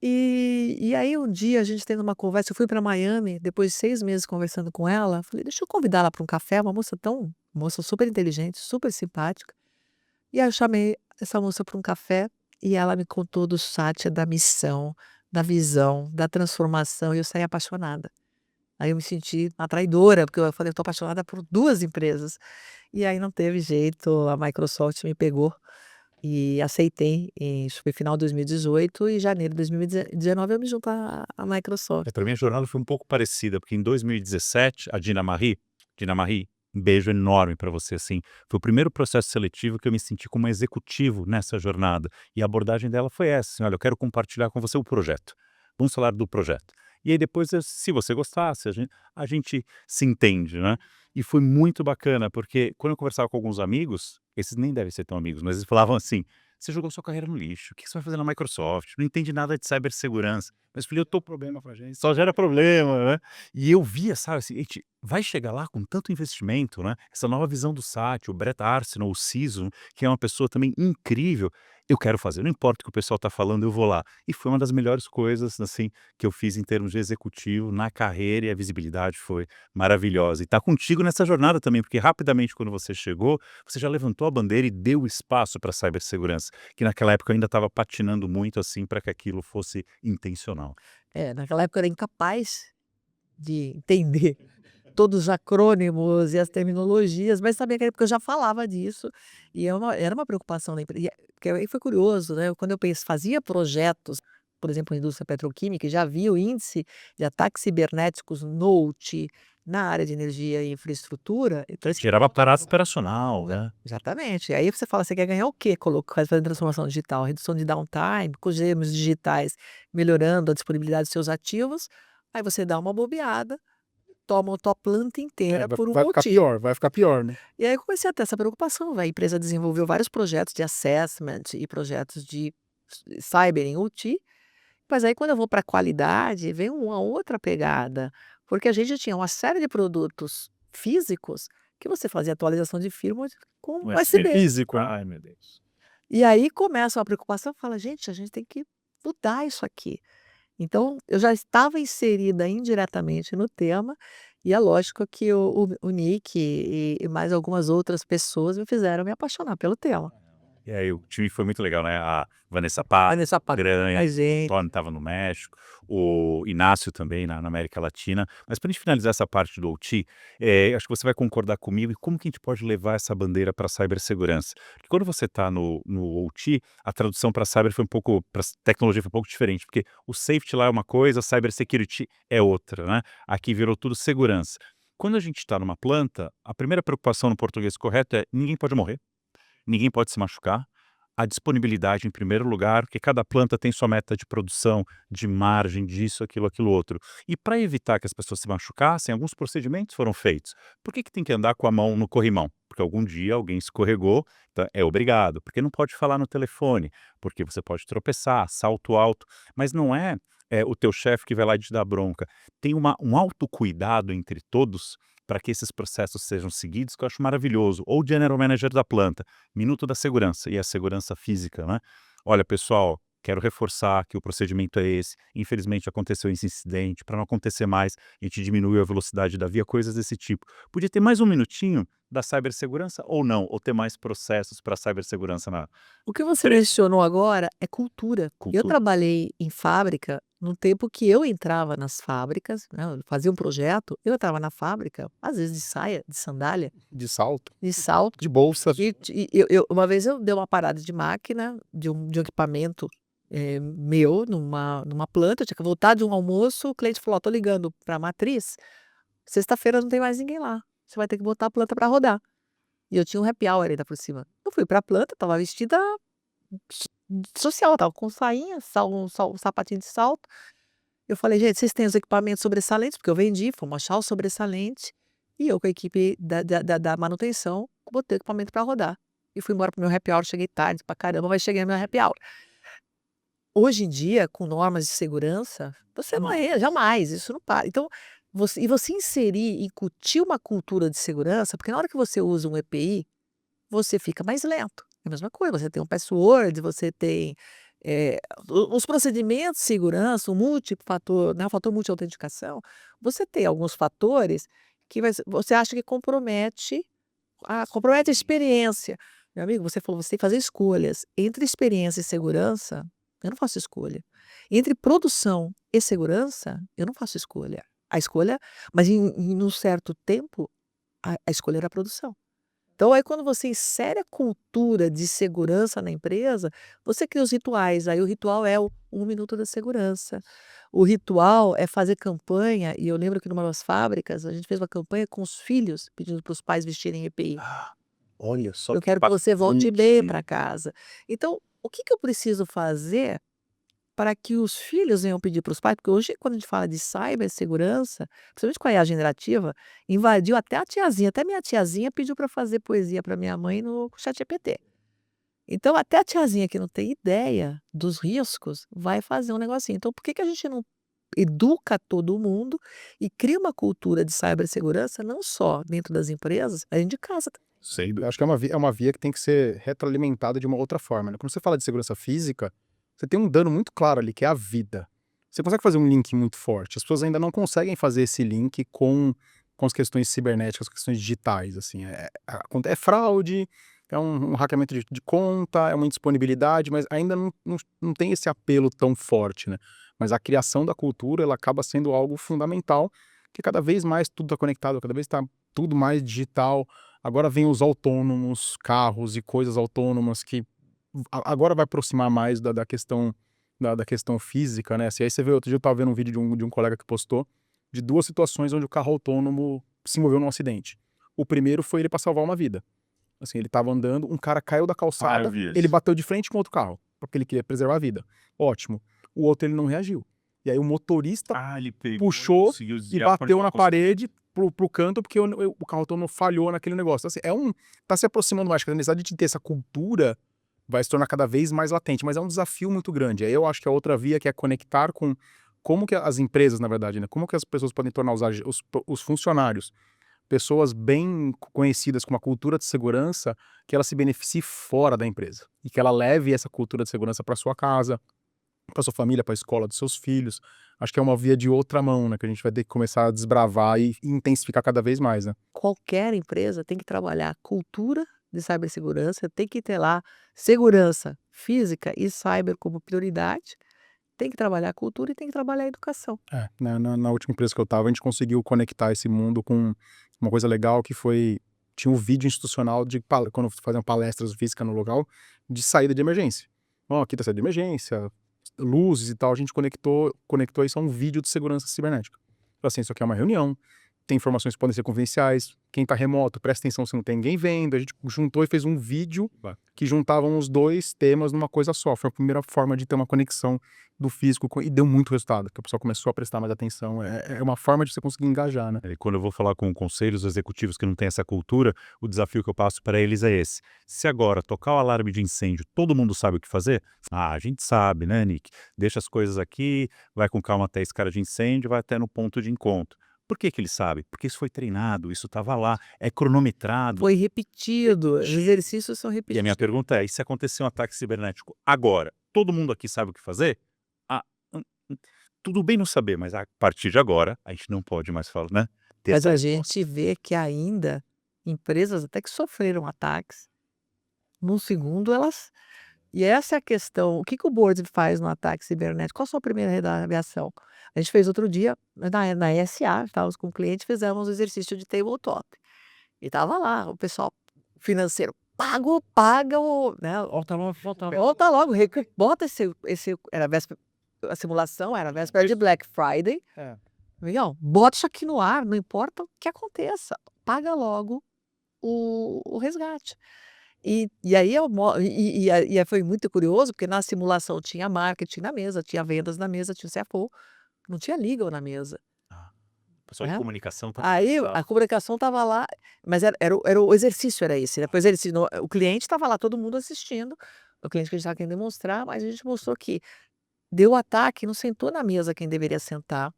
Speaker 3: E aí um dia a gente tendo uma conversa, eu fui para Miami, depois de 6 meses conversando com ela, falei: "Deixa eu convidá-la para um café." Uma moça super inteligente, super simpática. E aí eu chamei essa moça para um café e ela me contou do Satya, da missão, da visão, da transformação, e eu saí apaixonada. Aí eu me senti uma traidora, porque eu falei: "Eu tô apaixonada por 2 empresas." E aí não teve jeito, a Microsoft me pegou e aceitei, isso foi final de 2018 e janeiro de 2019 eu me junto à Microsoft.
Speaker 1: Para mim a jornada foi um pouco parecida, porque em 2017 a Dina Marie, um beijo enorme para você, assim, foi o primeiro processo seletivo que eu me senti como executivo nessa jornada, e a abordagem dela foi essa, assim: "Olha, eu quero compartilhar com você o projeto, vamos falar do projeto. E aí depois, se você gostasse, a gente se entende, né." E foi muito bacana, porque quando eu conversava com alguns amigos, esses nem devem ser tão amigos, mas eles falavam assim: "Você jogou sua carreira no lixo, o que você vai fazer na Microsoft? Não entende nada de cibersegurança." Mas eu falei: "Eu tô
Speaker 2: Problema pra gente.
Speaker 1: só gera problema, né." E eu via, sabe, assim, a gente vai chegar lá com tanto investimento, né, essa nova visão do Satya, o Brett Arsenault, o CISO, que é uma pessoa também incrível, eu quero fazer, não importa o que o pessoal tá falando, eu vou lá. E foi uma das melhores coisas, assim, que eu fiz em termos de executivo na carreira, e a visibilidade foi maravilhosa. E tá contigo nessa jornada também, porque rapidamente quando você chegou, você já levantou a bandeira e deu espaço para a cibersegurança, que naquela época eu ainda estava patinando muito, assim, para que aquilo fosse intencional.
Speaker 3: É, naquela época eu era incapaz de entender todos os acrônimos e as terminologias, mas também naquela época eu já falava disso, e era uma preocupação da empresa. Porque aí foi curioso, né, quando eu fazia projetos, por exemplo, na indústria petroquímica, e já havia o índice de ataques cibernéticos no OT, na área de energia e infraestrutura, então esse
Speaker 1: Gerava aparato operacional, né.
Speaker 3: exatamente. Aí você fala: "Você quer ganhar o quê? Fazendo transformação digital, redução de downtime, com gêmeos digitais, melhorando a disponibilidade dos seus ativos." Aí você dá uma bobeada, toma a tua planta
Speaker 2: É,
Speaker 3: inteira
Speaker 2: vai
Speaker 3: por um
Speaker 2: vai ficar
Speaker 3: motivo.
Speaker 2: pior, vai ficar pior, né.
Speaker 3: E aí eu comecei a ter essa preocupação, a empresa desenvolveu vários projetos de assessment e projetos de cyber em OT, mas aí quando eu vou para a qualidade, vem uma outra pegada, porque a gente tinha uma série de produtos físicos que você fazia atualização de firmware com USB.
Speaker 2: Físico, né.
Speaker 1: Ai, meu Deus.
Speaker 3: E aí começa uma preocupação, fala: "Gente, a gente tem que mudar isso aqui." Então, eu já estava inserida indiretamente no tema, e é lógico que o Nick e mais algumas outras pessoas me fizeram me apaixonar pelo tema.
Speaker 1: E aí o time foi muito legal, né, a Vanessa Paz,
Speaker 3: Vanessa Paty,
Speaker 1: Granha,
Speaker 3: a
Speaker 1: o
Speaker 3: gente
Speaker 1: Tony estava no México, o Inácio também na América Latina. Mas para a gente finalizar essa parte do OT, acho que você vai concordar comigo, e como que a gente pode levar essa bandeira para a cibersegurança? Porque quando você está no OT, a tradução para cyber foi um pouco, para tecnologia foi um pouco diferente, porque o safety lá é uma coisa, a cybersecurity é outra, né. Aqui virou tudo segurança. Quando a gente está numa planta, a primeira preocupação no português correto é: ninguém pode morrer. Ninguém pode se machucar. A disponibilidade em primeiro lugar, porque cada planta tem sua meta de produção, de margem, disso, aquilo, aquilo outro. E para evitar que as pessoas se machucassem, alguns procedimentos foram feitos. Por que tem que andar com a mão no corrimão? Porque algum dia alguém escorregou, então é obrigado. Porque não pode falar no telefone, porque você pode tropeçar, salto alto. Mas não é o teu chefe que vai lá e te dar bronca. Tem um autocuidado entre todos para que esses processos sejam seguidos, que eu acho maravilhoso. Ou o general manager da planta, minuto da segurança, e a segurança física, né? Olha, pessoal, quero reforçar que o procedimento é esse. Infelizmente aconteceu esse incidente. Para não acontecer mais, a gente diminuiu a velocidade da via, coisas desse tipo. Podia ter mais um minutinho da cibersegurança ou não? Ou ter mais processos para cibersegurança na
Speaker 3: O que você
Speaker 1: empresa?
Speaker 3: mencionou agora é cultura. Eu
Speaker 1: Cultura.
Speaker 3: trabalhei em fábrica no tempo que eu entrava nas fábricas, né, eu fazia um projeto, eu entrava na fábrica, às vezes de saia, de sandália,
Speaker 2: De salto,
Speaker 3: de salto,
Speaker 2: de bolsa.
Speaker 3: uma vez eu dei uma parada de máquina, de um equipamento meu, numa planta, eu tinha que voltar de um almoço, o cliente falou: "Ó, tô ligando para a matriz, sexta-feira não tem mais ninguém lá, você vai ter que botar a planta para rodar". E eu tinha um happy hour ainda por cima. Eu fui pra planta, estava vestida social, estava com sainha, sapatinho de salto. Eu falei: "Gente, vocês têm os equipamentos sobressalentes?", porque eu vendi, fomos achar o sobressalente, e eu com a equipe da manutenção, botei o equipamento para rodar. E fui embora para o meu happy hour, cheguei tarde pra caramba, mas cheguei no meu happy hour. Hoje em dia, com normas de segurança, você não é jamais, isso não para. Então, você inserir, incutir uma cultura de segurança, porque na hora que você usa um EPI, você fica mais lento. É a mesma coisa, você tem um password, você tem, os procedimentos de segurança, o multifator, né, o fator multi-autenticação, você tem alguns fatores que você acha que compromete a experiência. Meu amigo, você falou, você tem que fazer escolhas. Entre experiência e segurança, eu não faço escolha. Entre produção e segurança, eu não faço escolha. A escolha, mas em um certo tempo, a escolha era a produção. Então, aí quando você insere a cultura de segurança na empresa, você cria os rituais. Aí o ritual é o 1 minuto da segurança. O ritual é fazer campanha, e eu lembro que numa das fábricas, a gente fez uma campanha com os filhos, pedindo para os pais vestirem EPI.
Speaker 1: Olha só
Speaker 3: Eu
Speaker 1: que
Speaker 3: quero que você volte bem
Speaker 1: bacana.
Speaker 3: para casa. Então, o que que eu preciso fazer para que os filhos venham pedir para os pais? Porque hoje, quando a gente fala de cibersegurança, principalmente com a IA generativa, invadiu até a tiazinha. Até minha tiazinha pediu para fazer poesia para minha mãe no ChatGPT. Então, até a tiazinha que não tem ideia dos riscos vai fazer um negocinho. Então, por que que a gente não educa todo mundo e cria uma cultura de cibersegurança, não só dentro das empresas, mas dentro de casa também?
Speaker 1: Sem
Speaker 2: Eu
Speaker 1: dúvida.
Speaker 2: acho que é uma via que tem que ser retroalimentada de uma outra forma, né. Quando você fala de segurança física, você tem um dano muito claro ali, que é a vida. Você consegue fazer um link muito forte. As pessoas ainda não conseguem fazer esse link com as questões cibernéticas, as questões digitais, assim. É fraude, é um hackeamento de conta, é uma indisponibilidade, mas ainda não tem esse apelo tão forte, né. Mas a criação da cultura, ela acaba sendo algo fundamental, que cada vez mais tudo está conectado, cada vez está tudo mais digital. Agora vem os autônomos, carros e coisas autônomas que agora vai aproximar mais da questão da questão física, né, assim, aí você vê outro dia eu estava vendo um vídeo de um colega que postou, de 2 situações onde o carro autônomo se envolveu num acidente. O primeiro foi ele pra salvar uma vida. Assim, ele estava andando, um cara caiu da
Speaker 1: Eu
Speaker 2: calçada,
Speaker 1: vi
Speaker 2: ele
Speaker 1: isso.
Speaker 2: bateu de frente com outro carro, porque ele queria preservar a vida. Ótimo. O outro ele não reagiu. E aí o motorista
Speaker 1: Ele pegou e
Speaker 2: puxou
Speaker 1: conseguiu
Speaker 2: e
Speaker 1: desviar por
Speaker 2: bateu na parede pro canto, porque o carro autônomo falhou naquele negócio. Então, assim, tá se aproximando mais, que a necessidade de ter essa cultura vai se tornar cada vez mais latente, mas é um desafio muito grande. Aí eu acho que a outra via, que é conectar com como que as empresas, na verdade, né, como que as pessoas podem tornar os funcionários pessoas bem conhecidas com uma cultura de segurança, que ela se beneficie fora da empresa, e que ela leve essa cultura de segurança para sua casa, para sua família, para a escola dos seus filhos. Acho que é uma via de outra mão, né, que a gente vai ter que começar a desbravar e intensificar cada vez mais, né.
Speaker 3: Qualquer empresa tem que trabalhar cultura de cibersegurança, tem que ter lá segurança física e cyber como prioridade, tem que trabalhar a cultura e tem que trabalhar a educação.
Speaker 2: Na última empresa que eu estava, a gente conseguiu conectar esse mundo com uma coisa legal que foi tinha um vídeo institucional de quando faziam palestras físicas no local, de saída de emergência. "Ó, aqui tá a saída de emergência", luzes e tal, a gente conectou isso a um vídeo de segurança cibernética. Falou assim: "Isso aqui é uma reunião, tem informações que podem ser confidenciais, quem tá remoto, presta atenção se não tem ninguém vendo". A gente juntou e fez um vídeo que juntavam os 2 temas numa coisa só. Foi a primeira forma de ter uma conexão do físico e deu muito resultado, que o pessoal começou a prestar mais atenção. É uma forma de você conseguir engajar, né.
Speaker 1: E quando eu vou falar com conselhos executivos que não têm essa cultura, o desafio que eu passo para eles é esse: se agora tocar o alarme de incêndio, todo mundo sabe o que fazer? A gente sabe, né, Nick? Deixa as coisas aqui, vai com calma até a escada de incêndio, vai até no ponto de encontro. Por que que ele sabe? Porque isso foi treinado, isso estava lá, é cronometrado.
Speaker 3: Foi repetido, os exercícios são
Speaker 1: E a minha
Speaker 3: repetidos.
Speaker 1: pergunta é: e se acontecer um ataque cibernético agora, todo mundo aqui sabe o que fazer? Ah, hum, tudo bem não saber, mas a partir de agora, a gente não pode mais falar, né, ter
Speaker 3: Mas
Speaker 1: essa
Speaker 3: a
Speaker 1: resposta.
Speaker 3: gente vê que ainda empresas até que sofreram ataques, num segundo elas E essa é a questão. O que que o board faz no ataque cibernético? Qual a sua primeira reação? A gente fez outro dia, na ESA, estávamos com o cliente, fizemos um exercício de tabletop. E estava lá, o pessoal financeiro, paga o, né? Volta logo, bota era véspera, a simulação era véspera de Black Friday. Amigão, bota isso aqui no ar, não importa o que aconteça, paga logo o resgate. E aí foi muito curioso, porque na simulação tinha marketing na mesa, tinha vendas na mesa, tinha CFO, não tinha legal na mesa.
Speaker 1: O pessoal de
Speaker 3: É.
Speaker 1: comunicação tá
Speaker 3: Aí a comunicação estava lá, mas era o exercício era esse, depois ele ensinou, o cliente estava lá, todo mundo assistindo, o cliente que a gente estava querendo demonstrar, mas a gente mostrou que deu ataque, não sentou na mesa quem deveria sentar.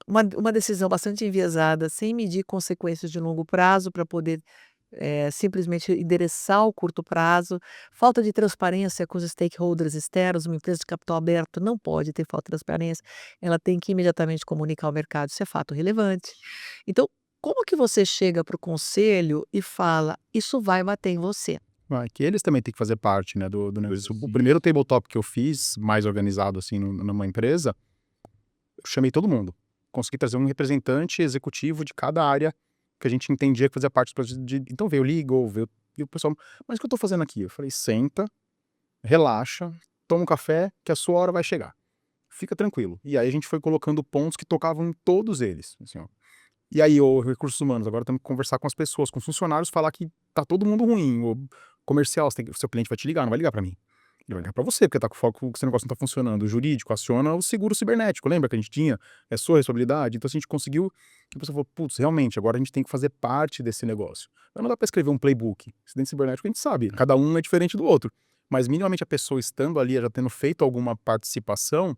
Speaker 3: Uma decisão bastante enviesada, sem medir consequências de longo prazo para poder simplesmente endereçar o curto prazo, falta de transparência com os stakeholders externos, uma empresa de capital aberto não pode ter falta de transparência, ela tem que imediatamente comunicar ao mercado, isso é fato relevante. Então, como que você chega para o conselho e fala, isso vai bater em você?
Speaker 2: Que eles também têm que fazer parte, né, do negócio. O primeiro tabletop que eu fiz, mais organizado assim, numa empresa, eu chamei todo mundo. Consegui trazer um representante executivo de cada área que a gente entendia que fazia parte do projeto então veio o legal, e o pessoal, mas o que eu tô fazendo aqui? Eu falei, senta, relaxa, toma um café, que a sua hora vai chegar. Fica tranquilo. E aí a gente foi colocando pontos que tocavam em todos eles, assim, ó. E aí, o recursos humanos, agora temos que conversar com as pessoas, com os funcionários, falar que tá todo mundo ruim. O comercial, o seu cliente vai te ligar, não vai ligar pra mim. Ele vai ligar pra você, porque tá com foco que esse negócio não tá funcionando. O jurídico aciona o seguro cibernético, lembra que a gente tinha? É sua responsabilidade. Então, assim, a gente conseguiu, que a pessoa falou, putz, realmente, agora a gente tem que fazer parte desse negócio. Mas não dá pra escrever um playbook. Acidente cibernético a gente sabe, cada um é diferente do outro. Mas minimamente a pessoa estando ali, já tendo feito alguma participação,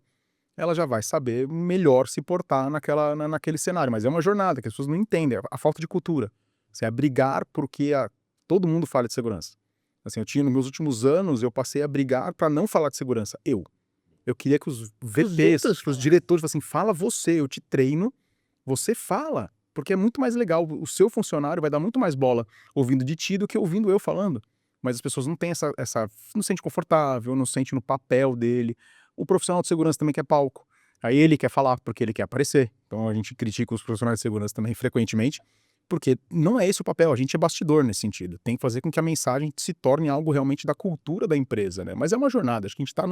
Speaker 2: ela já vai saber melhor se portar naquele cenário. Mas é uma jornada que as pessoas não entendem, a falta de cultura. Assim, é brigar porque todo mundo fala de segurança. Assim, nos meus últimos anos, eu passei a brigar para não falar de segurança. Eu queria que os VPs, os diretores, falassem, fala você, eu te treino, você fala. Porque é muito mais legal, o seu funcionário vai dar muito mais bola ouvindo de ti do que ouvindo eu falando. Mas as pessoas não têm não se sente confortável, não se sente no papel dele. O profissional de segurança também quer palco. Aí ele quer falar porque ele quer aparecer. Então a gente critica os profissionais de segurança também frequentemente, porque não é esse o papel, a gente é bastidor nesse sentido. Tem que fazer com que a mensagem se torne algo realmente da cultura da empresa, né? Mas é uma jornada, acho que a gente tá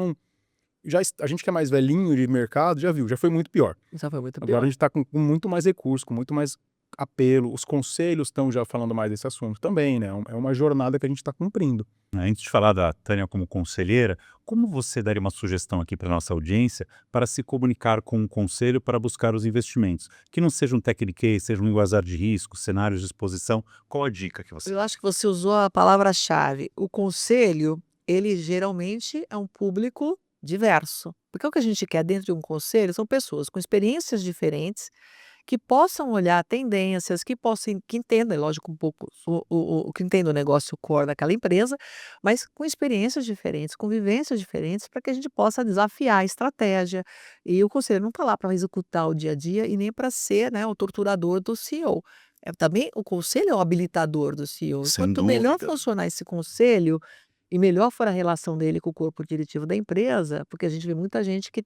Speaker 2: a gente que é mais velhinho de mercado, já viu, já foi muito pior.
Speaker 3: Já foi muito
Speaker 2: Agora a
Speaker 3: pior.
Speaker 2: gente tá com muito mais recurso, com muito mais apelo. Os conselhos estão já falando mais desse assunto também, né? É uma jornada que a gente está cumprindo.
Speaker 1: Antes de falar da Tânia como conselheira, como você daria uma sugestão aqui para a nossa audiência para se comunicar com um conselho para buscar os investimentos? Que não seja um techniquez, seja um linguajar de risco, cenários de exposição. Qual a dica que você
Speaker 3: Eu acho que você usou a palavra-chave. O conselho, ele geralmente é um público diverso. Porque o que a gente quer dentro de um conselho são pessoas com experiências diferentes, que possam olhar tendências, que entendam, é lógico, um pouco o que entenda o negócio core daquela empresa, mas com experiências diferentes, com vivências diferentes, para que a gente possa desafiar a estratégia. E o conselho não está lá para executar o dia a dia e nem para ser, né, o torturador do CEO. Também o conselho é o habilitador do CEO.
Speaker 1: Sem
Speaker 3: Quanto melhor
Speaker 1: dúvida.
Speaker 3: funcionar esse conselho e melhor for a relação dele com o corpo diretivo da empresa, porque a gente vê muita gente que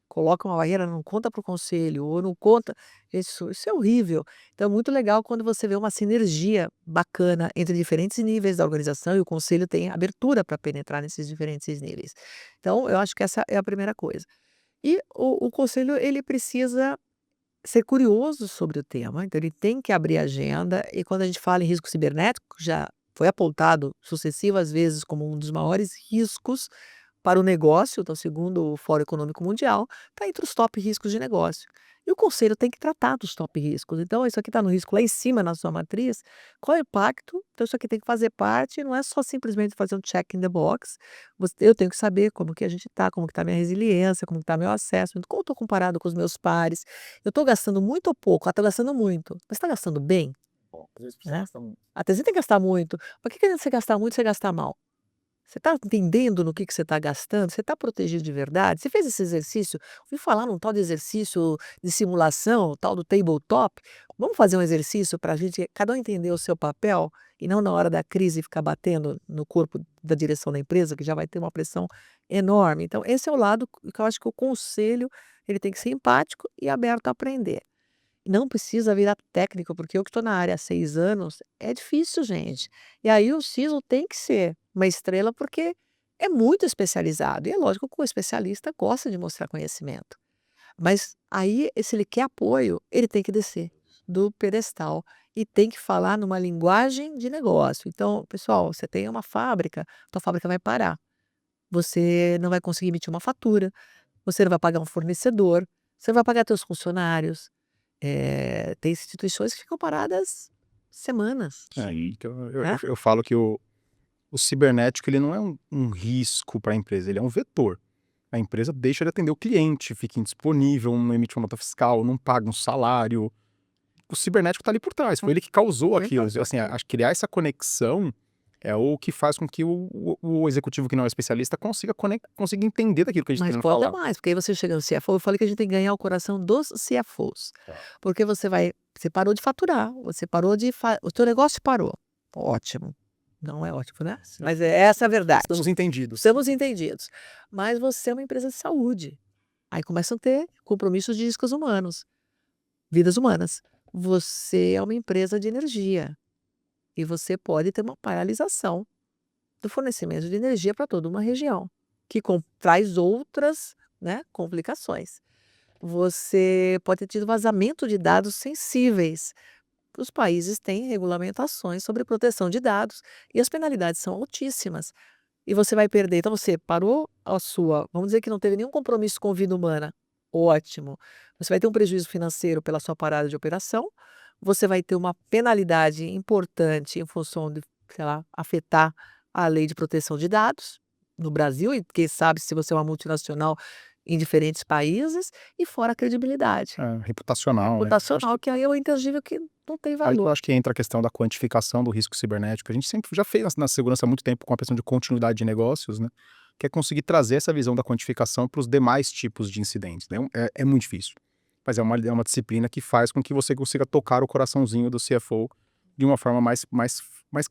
Speaker 3: coloca uma barreira, não conta para o conselho, ou não conta. Isso é horrível. Então, é muito legal quando você vê uma sinergia bacana entre diferentes níveis da organização e o conselho tem abertura para penetrar nesses diferentes níveis. Então, eu acho que essa é a primeira coisa. E o conselho, ele precisa ser curioso sobre o tema, então ele tem que abrir a agenda, e quando a gente fala em risco cibernético, já foi apontado sucessivas vezes como um dos maiores riscos para o negócio, então segundo o Fórum Econômico Mundial, está entre os top riscos de negócio. E o conselho tem que tratar dos top riscos. Então, isso aqui está no risco lá em cima na sua matriz. Qual é o impacto? Então, isso aqui tem que fazer parte, não é só simplesmente fazer um check in the box. Eu tenho que saber como que a gente está, como que está minha resiliência, como que está meu acesso, como eu estou comparado com os meus pares. Eu estou gastando muito ou pouco? Estou gastando muito. Mas está gastando bem? Né? Até você tem que gastar muito. Mas o que adianta você gastar muito e você gastar mal? Você está entendendo no que você está gastando? Você está protegido de verdade? Você fez esse exercício? Ouvi falar num tal de exercício de simulação, tal do tabletop. Vamos fazer um exercício para a gente, cada um entender o seu papel e não na hora da crise ficar batendo no corpo da direção da empresa, que já vai ter uma pressão enorme. Então, esse é o lado que eu acho que o conselho ele tem que ser empático e aberto a aprender. Não precisa virar técnico, porque eu que estou na área há 6 anos, é difícil, gente. E aí o CISO tem que ser uma estrela, porque é muito especializado. E é lógico que o especialista gosta de mostrar conhecimento. Mas aí, se ele quer apoio, ele tem que descer do pedestal e tem que falar numa linguagem de negócio. Então, pessoal, você tem uma fábrica, tua fábrica vai parar. Você não vai conseguir emitir uma fatura, você não vai pagar um fornecedor, você não vai pagar teus funcionários. Tem instituições que ficam paradas semanas,
Speaker 2: Então, eu,
Speaker 3: né?
Speaker 2: eu falo que o cibernético ele não é um risco para a empresa, ele é um vetor. A empresa deixa de atender o cliente, fica indisponível, não emite uma nota fiscal, não paga um salário. O cibernético está ali por trás, foi ele que causou aquilo. Assim, criar essa conexão é o que faz com que o executivo que não é especialista consiga entender daquilo que a gente
Speaker 3: Mas
Speaker 2: está
Speaker 3: pode
Speaker 2: falar.
Speaker 3: mais, porque aí você chega no CFO, eu falei que a gente tem que ganhar o coração dos CFOs.
Speaker 2: Tá.
Speaker 3: Porque você parou de faturar, você parou o teu negócio parou. Ótimo. Não é ótimo, né? Mas essa é a verdade.
Speaker 2: Estamos entendidos.
Speaker 3: Estamos entendidos. Mas você é uma empresa de saúde. Aí começam a ter compromissos de riscos humanos, vidas humanas. Você é uma empresa de energia e você pode ter uma paralisação do fornecimento de energia para toda uma região, que traz outras, né, complicações. Você pode ter tido vazamento de dados sensíveis. Os países têm regulamentações sobre proteção de dados e as penalidades são altíssimas. E você vai perder. Então, você parou vamos dizer que não teve nenhum compromisso com vida humana. Ótimo. Você vai ter um prejuízo financeiro pela sua parada de operação. Você vai ter uma penalidade importante em função de, sei lá, afetar a lei de proteção de dados no Brasil, e quem sabe se você é uma multinacional em diferentes países, e fora a credibilidade
Speaker 2: Reputacional, né?
Speaker 3: reputacional, que aí é o intangível que não tem
Speaker 2: Aí eu
Speaker 3: valor.
Speaker 2: acho que entra a questão da quantificação do risco cibernético. A gente sempre já fez na segurança há muito tempo com a questão de continuidade de negócios, né? Que é conseguir trazer essa visão da quantificação para os demais tipos de incidentes, né? É muito difícil. Mas é uma disciplina que faz com que você consiga tocar o coraçãozinho do CFO de uma forma mais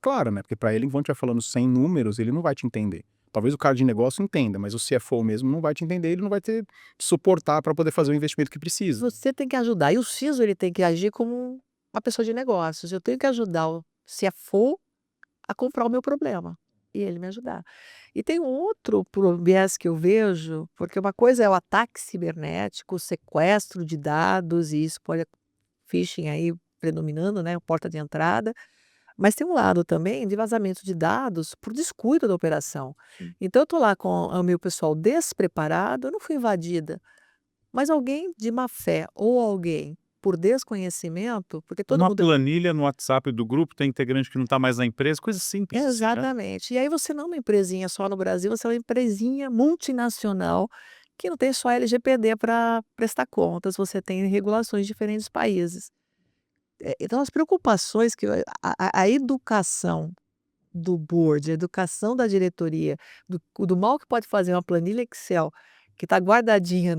Speaker 2: clara, né? Porque para ele, enquanto estiver falando sem números, ele não vai te entender. Talvez o cara de negócio entenda, mas o CFO mesmo não vai te entender, ele não vai te suportar para poder fazer o investimento que precisa.
Speaker 3: Você tem que ajudar. E o CISO ele tem que agir como uma pessoa de negócios. Eu tenho que ajudar o CFO a comprar o meu problema e ele me ajudar. E tem um outro viés que eu vejo, porque uma coisa é o ataque cibernético, o sequestro de dados, e isso pode phishing aí predominando, né, porta de entrada. Mas tem um lado também de vazamento de dados por descuido da operação. Então eu estou lá com o meu pessoal despreparado, eu não fui invadida, mas alguém de má fé ou alguém por desconhecimento, porque todo
Speaker 1: Uma
Speaker 3: mundo.
Speaker 1: planilha no WhatsApp do grupo, tem integrante que não está mais na empresa, coisa simples, né?
Speaker 3: Exatamente. E aí você não é uma empresinha só no Brasil, você é uma empresinha multinacional que não tem só LGPD para prestar contas, você tem regulações de diferentes países. Então as preocupações que a educação do board, a educação da diretoria, do mal que pode fazer uma planilha Excel que está guardadinha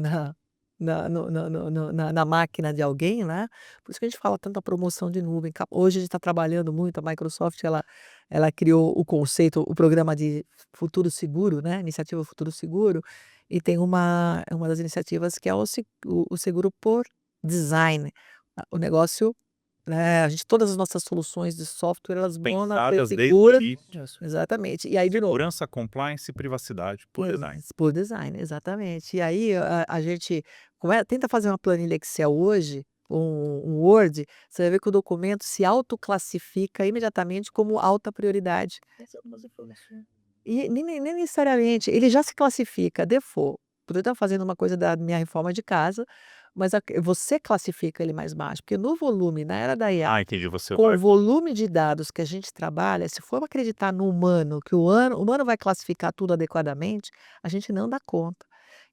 Speaker 3: na máquina de alguém, né? Por isso que a gente fala tanto da promoção de nuvem. Hoje a gente está trabalhando muito, a Microsoft ela criou o conceito, o programa de Futuro Seguro, né? Iniciativa Futuro Seguro, e tem uma das iniciativas que é o seguro por design. O negócio, né, todas as nossas soluções de software, elas vão
Speaker 1: Pensadas desde o
Speaker 3: seguras.
Speaker 1: início.
Speaker 3: Isso, exatamente. E aí, de novo,
Speaker 1: Segurança, compliance e privacidade, por design.
Speaker 3: por design, exatamente. E aí a gente tenta fazer uma planilha Excel hoje, um Word, você vai ver que o documento se autoclassifica imediatamente como alta prioridade. E nem necessariamente, ele já se classifica, default. Eu estar fazendo uma coisa da minha reforma de casa, mas você classifica ele mais baixo, porque no volume, na era da IA,
Speaker 1: Entendi, você
Speaker 3: com
Speaker 1: vai
Speaker 3: o volume de dados que a gente trabalha, se for acreditar no humano, que o humano vai classificar tudo adequadamente, a gente não dá conta.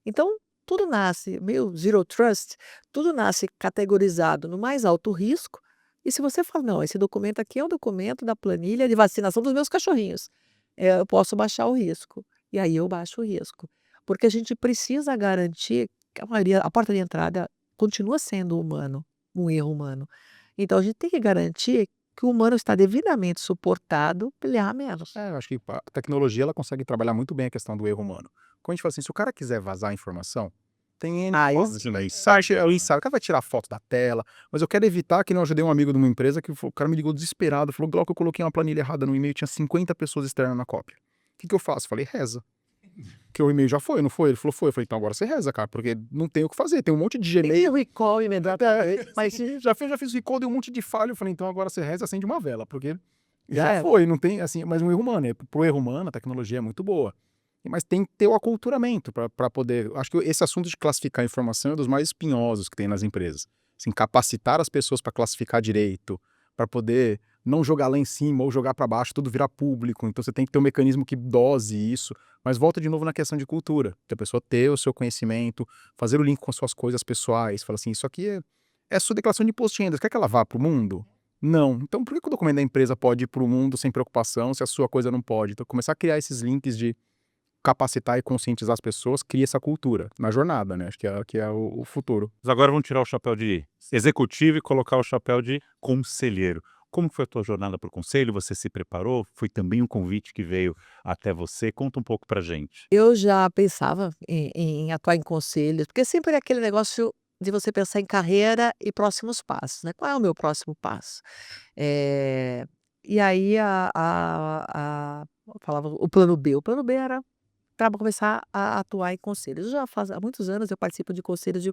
Speaker 3: Então, tudo nasce meio zero trust, tudo nasce categorizado no mais alto risco, e se você fala: "Não, esse documento aqui é o documento da planilha de vacinação dos meus cachorrinhos", eu posso baixar o risco. E aí eu baixo o risco. Porque a gente precisa garantir que a porta de entrada continua sendo humano, um erro humano. Então a gente tem que garantir que o humano está devidamente suportado para ele errar menos.
Speaker 2: Eu acho que a tecnologia ela consegue trabalhar muito bem a questão do erro humano. Quando a gente fala assim, se o cara quiser vazar a informação, tem N formas de insight, o insight, o cara vai tirar foto da tela, mas eu quero evitar que não ajudei um amigo de uma empresa que o cara me ligou desesperado, falou, Glauco, eu coloquei uma planilha errada no e-mail, tinha 50 pessoas externas na cópia. O que eu faço? Falei, reza. Porque o e-mail já foi, não foi? Ele falou, foi. Eu falei, então agora você reza, cara, porque não tem o que fazer, tem um monte de
Speaker 3: Tem
Speaker 2: Gmail.
Speaker 3: recall imediatamente.
Speaker 2: Mas já fiz recall, deu um monte de falha, eu falei, então agora você reza, acende uma vela, porque
Speaker 3: Já
Speaker 2: já
Speaker 3: era.
Speaker 2: foi, não tem, assim, mas um erro humano, pro erro humano a tecnologia é muito boa. Mas tem que ter o aculturamento para poder. Acho que esse assunto de classificar a informação é um dos mais espinhosos que tem nas empresas. Assim, capacitar as pessoas para classificar direito, para poder não jogar lá em cima ou jogar para baixo, tudo virar público. Então você tem que ter um mecanismo que dose isso. Mas volta de novo na questão de cultura, que a pessoa ter o seu conhecimento, fazer o link com as suas coisas pessoais, fala assim, isso aqui é sua declaração de imposto de renda, você quer que ela vá para o mundo? Não. Então por que o documento da empresa pode ir para o mundo sem preocupação, se a sua coisa não pode? Então começar a criar esses links de capacitar e conscientizar as pessoas, cria essa cultura na jornada, né? Acho que é o futuro.
Speaker 1: Mas agora vamos tirar o chapéu de executivo e colocar o chapéu de conselheiro. Como foi a tua jornada para o conselho? Você se preparou? Foi também um convite que veio até você? Conta um pouco pra gente.
Speaker 3: Eu já pensava em atuar em conselhos, porque sempre é aquele negócio de você pensar em carreira e próximos passos, né? Qual é o meu próximo passo? Eh, e aí eu falava o plano B. O plano B era para começar a atuar em conselhos. Há muitos anos eu participo de conselhos de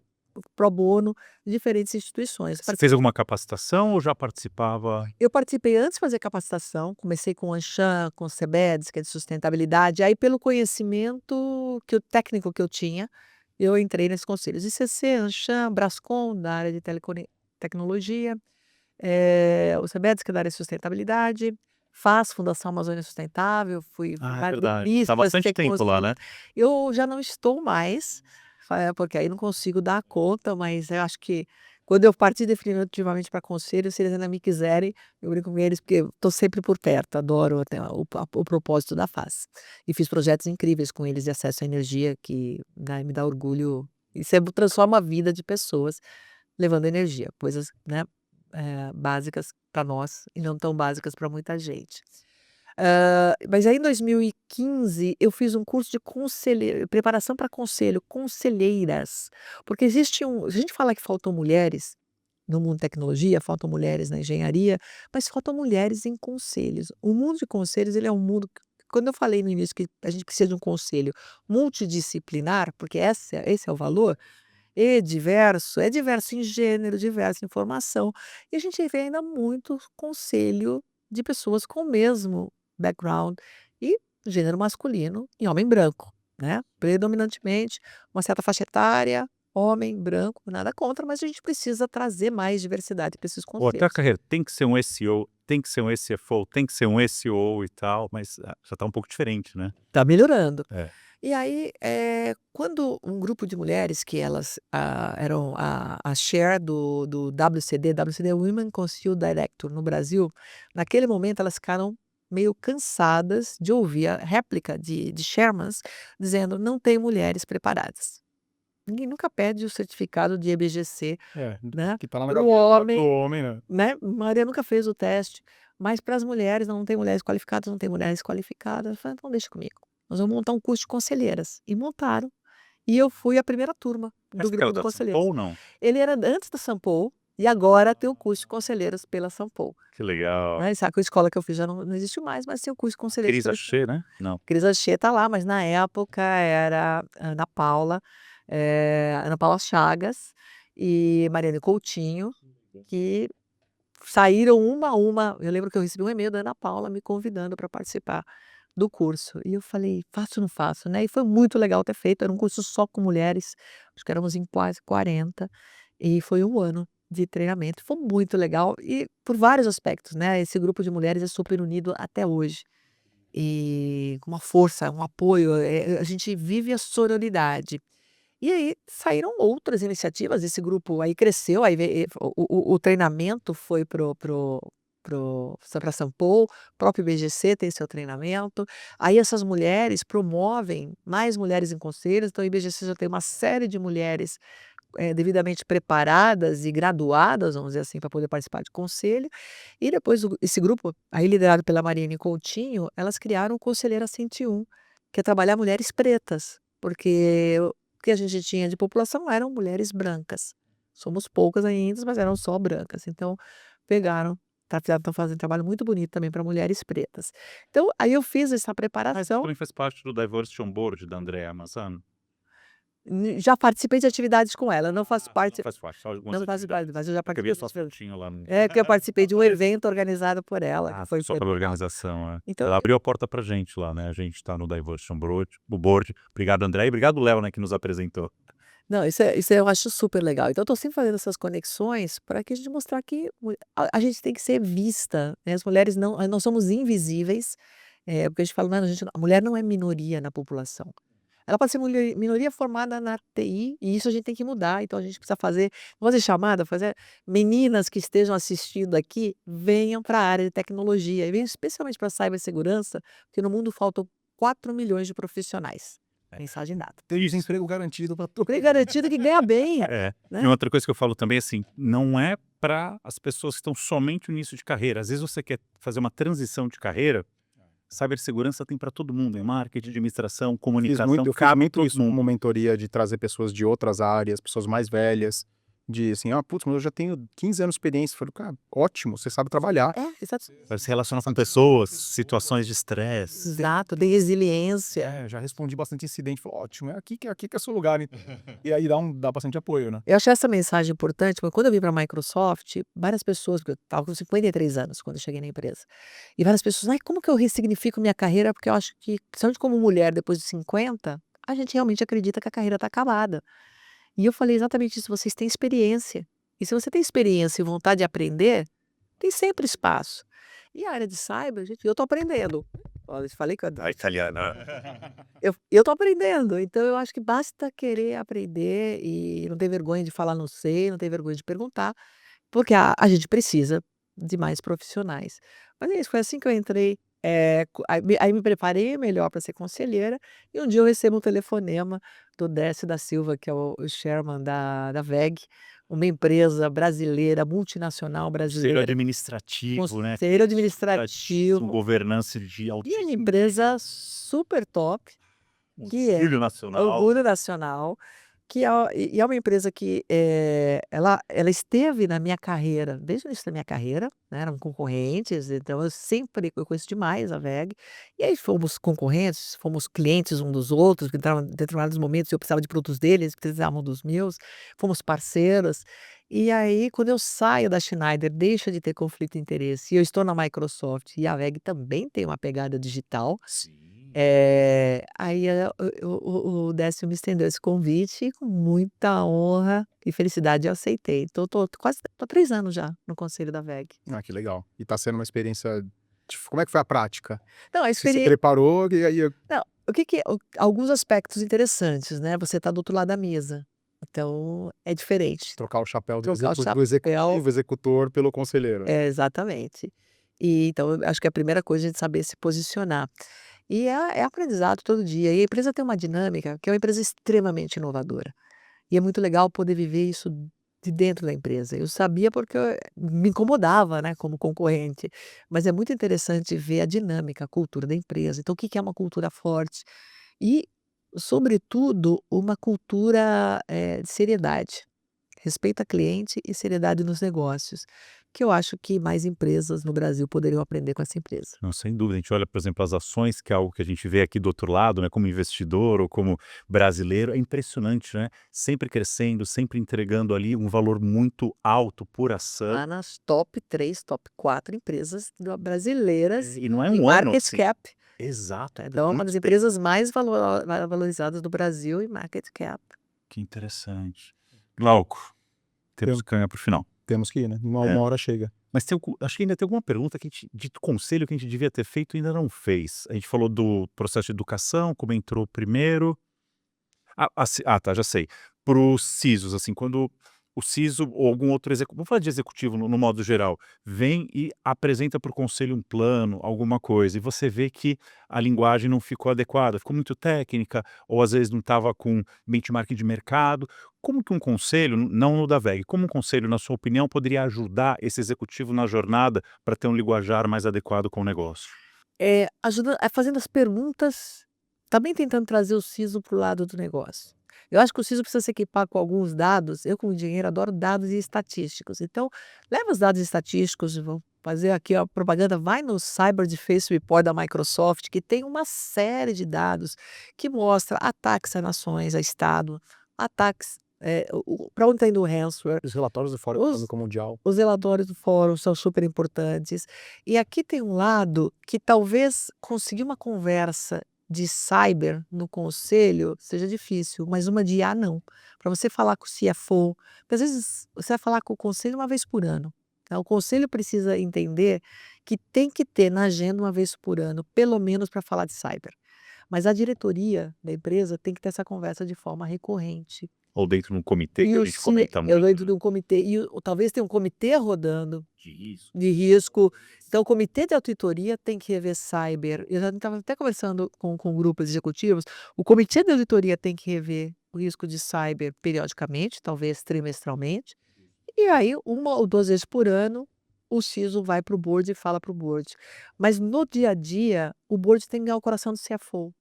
Speaker 3: pro bono de diferentes instituições.
Speaker 1: Você fez alguma capacitação ou já participava?
Speaker 3: Eu participei antes de fazer capacitação, comecei com o Anshan, com o CEBEDS, que é de sustentabilidade, aí pelo conhecimento técnico que eu tinha, eu entrei nesses conselhos. ICC, Anshan, Brascom, da área de tecnologia, o CEBEDS, que é da área de sustentabilidade, Fundação Amazônia Sustentável, fui
Speaker 1: Ah, é
Speaker 3: vários
Speaker 1: verdade. Tá bastante tempo lá, né?
Speaker 3: eu já não estou mais, porque aí não consigo dar conta, mas eu acho que quando eu partir definitivamente para conselho, se eles ainda me quiserem, eu brinco com eles, porque estou sempre por perto, adoro até o propósito da FAS. E fiz projetos incríveis com eles de acesso à energia, que, né, me dá orgulho. Isso transforma a vida de pessoas, levando energia, coisas, né, básicas para nós e não tão básicas para muita gente. Mas aí em 2015 eu fiz um curso de preparação para conselho, conselheiras, porque a gente fala que faltam mulheres no mundo de tecnologia, faltam mulheres na engenharia, mas faltam mulheres em conselhos. O mundo de conselhos, ele é um mundo quando eu falei no início que a gente precisa de um conselho multidisciplinar, porque esse é o valor, é diverso em gênero, diverso em formação, e a gente vê ainda muito conselho de pessoas com o mesmo background e gênero masculino e homem branco, né, predominantemente uma certa faixa etária, homem branco, nada contra, mas a gente precisa trazer mais diversidade para esses
Speaker 1: Ou até a
Speaker 3: conselhos.
Speaker 1: carreira, tem que ser um SEO, tem que ser um SFO, tem que ser um SEO e tal, mas já tá um pouco diferente, né?
Speaker 3: Tá melhorando.
Speaker 1: É.
Speaker 3: E aí, quando um grupo de mulheres que elas, eram a chair do WCD é Women Council Director no Brasil, naquele momento elas ficaram meio cansadas de ouvir a réplica de chairmans dizendo: "Não tem mulheres preparadas". Ninguém nunca pede o certificado de EBGC, né,
Speaker 2: Que tá lá na
Speaker 3: para o
Speaker 2: gaveta do
Speaker 3: homem,
Speaker 2: homem, né?
Speaker 3: né, Maria nunca fez o teste, mas para as mulheres não tem mulheres qualificadas, não tem mulheres qualificadas. Eu falei: "Então deixa comigo, nós vamos montar um curso de conselheiras", e montaram, e eu fui a primeira turma do
Speaker 1: Essa que era
Speaker 3: grupo de
Speaker 1: da
Speaker 3: conselheiros.
Speaker 1: Sampo ou não?
Speaker 3: Ele era antes da Sampo e agora tem o curso de conselheiros pela Sampo,
Speaker 1: Que legal.
Speaker 3: né, essa a escola que eu fiz já não existe mais, mas tem o curso de conselheiros
Speaker 1: Cris
Speaker 3: pela
Speaker 1: Achê, né? Não.
Speaker 3: Cris Achê tá lá, mas na época era Ana Paula Chagas e Mariane Coutinho, que saíram uma a uma. Eu lembro que eu recebi um e-mail da Ana Paula me convidando para participar do curso. E eu falei: "Faço ou não faço?", né. E foi muito legal ter feito, era um curso só com mulheres, acho que éramos em quase 40, e foi um ano de treinamento. Foi muito legal e por vários aspectos, né, esse grupo de mulheres é super unido até hoje. E com uma força, um apoio, a gente vive a sororidade. E aí saíram outras iniciativas, esse grupo aí cresceu, aí o treinamento foi para São Paulo, o próprio IBGC tem seu treinamento. Aí essas mulheres promovem mais mulheres em conselhos, então o IBGC já tem uma série de mulheres devidamente preparadas e graduadas, vamos dizer assim, para poder participar de conselho. E depois esse grupo, aí liderado pela Mariane Coutinho, elas criaram o Conselheira 101, que é trabalhar mulheres pretas, porque o que a gente tinha de população eram mulheres brancas. Somos poucas ainda, mas eram só brancas. Então, pegaram, estão fazendo um trabalho muito bonito também para mulheres pretas. Então, aí eu fiz essa
Speaker 1: Mas
Speaker 3: preparação.
Speaker 1: também faz parte do Diversity on Board da Andrea Mazzano.
Speaker 3: Já participei de atividades com ela, não faço parte.
Speaker 1: Faz parte, só algumas
Speaker 3: Não faço parte,
Speaker 1: atividades.
Speaker 3: mas eu já
Speaker 1: Porque eu vi
Speaker 3: participei.
Speaker 1: sua fotinho lá no...
Speaker 3: É, que eu participei de um evento organizado por ela, que foi
Speaker 1: só pela organização, é.
Speaker 3: Então,
Speaker 1: Ela abriu a porta pra gente lá, né? A gente tá no Diversity on Board. Obrigado, André, e obrigado, Léo, né, que nos apresentou.
Speaker 3: não, isso eu acho super legal. Então, eu tô sempre fazendo essas conexões para que a gente mostrar que a gente tem que ser vista, né? As mulheres nós somos invisíveis, porque a gente fala, não, a mulher não é minoria na população. Ela pode ser minoria formada na TI, e isso a gente tem que mudar. Então, a gente precisa fazer chamada, fazer meninas que estejam assistindo aqui, venham para a área de tecnologia, e venham especialmente para a cibersegurança, porque no mundo faltam 4 milhões de profissionais. Mensagem dada.
Speaker 2: Tem desemprego garantido para todo
Speaker 3: Emprego garantido que ganha bem,
Speaker 1: É.
Speaker 3: né?
Speaker 1: E outra coisa que eu falo também, assim, não é para as pessoas que estão somente no início de carreira. Às vezes você quer fazer uma transição de carreira, cibersegurança tem para todo mundo, em marketing, administração, comunicação,
Speaker 2: Eu fiz
Speaker 1: cabe
Speaker 2: muito
Speaker 1: todo
Speaker 2: isso
Speaker 1: mundo.
Speaker 2: como mentoria, de trazer pessoas de outras áreas, pessoas mais velhas, de assim, putz, mas eu já tenho 15 anos de experiência. Eu falei, cara, ótimo, você sabe trabalhar.
Speaker 3: Exato.
Speaker 1: Para se relacionar com pessoas, situações de estresse.
Speaker 3: Exato, tem resiliência.
Speaker 2: Já respondi bastante incidente, falei, ótimo, é aqui que é o seu lugar. E aí dá bastante apoio, né?
Speaker 3: Eu achei essa mensagem importante, porque quando eu vim para a Microsoft, várias pessoas, porque eu estava com 53 anos quando eu cheguei na empresa, e várias pessoas, ai, como que eu ressignifico minha carreira? Porque eu acho que, principalmente como mulher, depois de 50, a gente realmente acredita que a carreira está acabada. E eu falei exatamente isso, vocês têm experiência. E se você tem experiência e vontade de aprender, tem sempre espaço. E a área de cyber, gente, eu estou aprendendo. Olha, eu falei que
Speaker 1: A italiana.
Speaker 3: eu tô aprendendo, então eu acho que basta querer aprender e não ter vergonha de falar não sei, não ter vergonha de perguntar, porque a gente precisa de mais profissionais. Mas é isso, foi assim que eu entrei, aí me preparei melhor para ser conselheira, e um dia eu recebo um telefonema do Décio da Silva, que é o chairman da WEG, uma empresa brasileira, multinacional
Speaker 1: Conselho
Speaker 3: brasileira.
Speaker 1: administrativo, né?
Speaker 3: Conselho administrativo.
Speaker 1: Governança de
Speaker 3: E é uma
Speaker 1: altíssimo
Speaker 3: empresa super top, que é
Speaker 1: orgulho nacional.
Speaker 3: Orgulho Nacional, que é uma empresa que, ela esteve na minha carreira, desde o início da minha carreira, né, eram concorrentes, então eu conheço demais a WEG, e aí fomos concorrentes, fomos clientes um dos outros, que entravam em determinados momentos eu precisava de produtos deles, eles precisavam dos meus, fomos parceiros. E aí, quando eu saio da Schneider, deixa de ter conflito de interesse, e eu estou na Microsoft, e a WEG também tem uma pegada digital.
Speaker 1: Sim.
Speaker 3: Aí o Décio me estendeu esse convite e com muita honra e felicidade eu aceitei. Então tô 3 anos já no conselho da WEG.
Speaker 2: Que legal. E tá sendo uma experiência. Como é que foi a prática?
Speaker 3: Não, a
Speaker 2: Você se
Speaker 3: experiência.
Speaker 2: preparou e aí.
Speaker 3: Não, o que que alguns aspectos interessantes, né? Você tá do outro lado da mesa. Então é diferente.
Speaker 2: Trocar o chapéu do
Speaker 3: Trocar o
Speaker 2: executivo, executor pelo conselheiro.
Speaker 3: Exatamente. E então eu acho que a primeira coisa é a gente saber se posicionar. E é aprendizado todo dia. E a empresa tem uma dinâmica que é uma empresa extremamente inovadora. E é muito legal poder viver isso de dentro da empresa. Eu sabia porque me incomodava, né, como concorrente, mas é muito interessante ver a dinâmica, a cultura da empresa. Então, o que que é uma cultura forte? E, sobretudo, uma cultura, de seriedade. Respeito a cliente e seriedade nos negócios, que eu acho que mais empresas no Brasil poderiam aprender com essa empresa.
Speaker 1: Não, sem dúvida. A gente olha, por exemplo, as ações, que é algo que a gente vê aqui do outro lado, né, como investidor ou como brasileiro, é impressionante, né? Sempre crescendo, sempre entregando ali um valor muito alto por ação.
Speaker 3: Lá nas top 3, top 4 empresas brasileiras
Speaker 1: E não é
Speaker 3: em
Speaker 1: um ano,
Speaker 3: market
Speaker 1: assim.
Speaker 3: cap.
Speaker 1: Exato.
Speaker 3: Então, é uma das empresas mais valorizadas do Brasil em market cap.
Speaker 1: Que interessante. Glauco, temos que caminhar para o final.
Speaker 2: Temos que ir, né? Uma hora chega.
Speaker 1: Mas acho que ainda tem alguma pergunta que de conselho que a gente devia ter feito e ainda não fez. A gente falou do processo de educação, como entrou primeiro. Tá, já sei. Para os CISOs, assim, quando o CISO ou algum outro executivo, vamos falar de executivo no modo geral, vem e apresenta para o conselho um plano, alguma coisa, e você vê que a linguagem não ficou adequada, ficou muito técnica, ou às vezes não estava com benchmark de mercado. Como que um conselho, não no da WEG, como um conselho, na sua opinião, poderia ajudar esse executivo na jornada para ter um linguajar mais adequado com o negócio?
Speaker 3: Fazendo as perguntas, também tentando trazer o CISO para o lado do negócio. Eu acho que o CISO precisa se equipar com alguns dados. Eu, como engenheiro, adoro dados e estatísticos. Então, leva os dados estatísticos, vou fazer aqui a propaganda, vai no Cyber Defense Report da Microsoft, que tem uma série de dados que mostra ataques a nações, a Estado, ataques para onde está indo o ransomware.
Speaker 2: Os relatórios do Fórum
Speaker 3: Os-
Speaker 2: Econômico Mundial.
Speaker 3: Os relatórios do fórum são super importantes. E aqui tem um lado que talvez conseguir uma conversa de cyber no conselho seja difícil, mas uma de IA não. Para você falar com o CFO, porque às vezes você vai falar com o conselho uma vez por ano. Tá? O conselho precisa entender que tem que ter na agenda uma vez por ano, pelo menos para falar de cyber. Mas a diretoria da empresa tem que ter essa conversa de forma recorrente.
Speaker 1: Ou dentro de um comitê
Speaker 3: E
Speaker 1: que a
Speaker 3: o
Speaker 1: gente
Speaker 3: C
Speaker 1: comenta
Speaker 3: eu
Speaker 1: muito,
Speaker 3: dentro de um comitê talvez tenha um comitê rodando
Speaker 1: disso.
Speaker 3: de risco. Então o comitê de auditoria tem que rever cyber. Eu já estava até conversando com grupos executivos, o comitê de auditoria tem que rever o risco de cyber periodicamente, talvez trimestralmente, e aí 1 ou 2 vezes por ano, o CISO vai para o board e fala para o board. Mas no dia a dia, o board tem que ganhar o coração do CFO.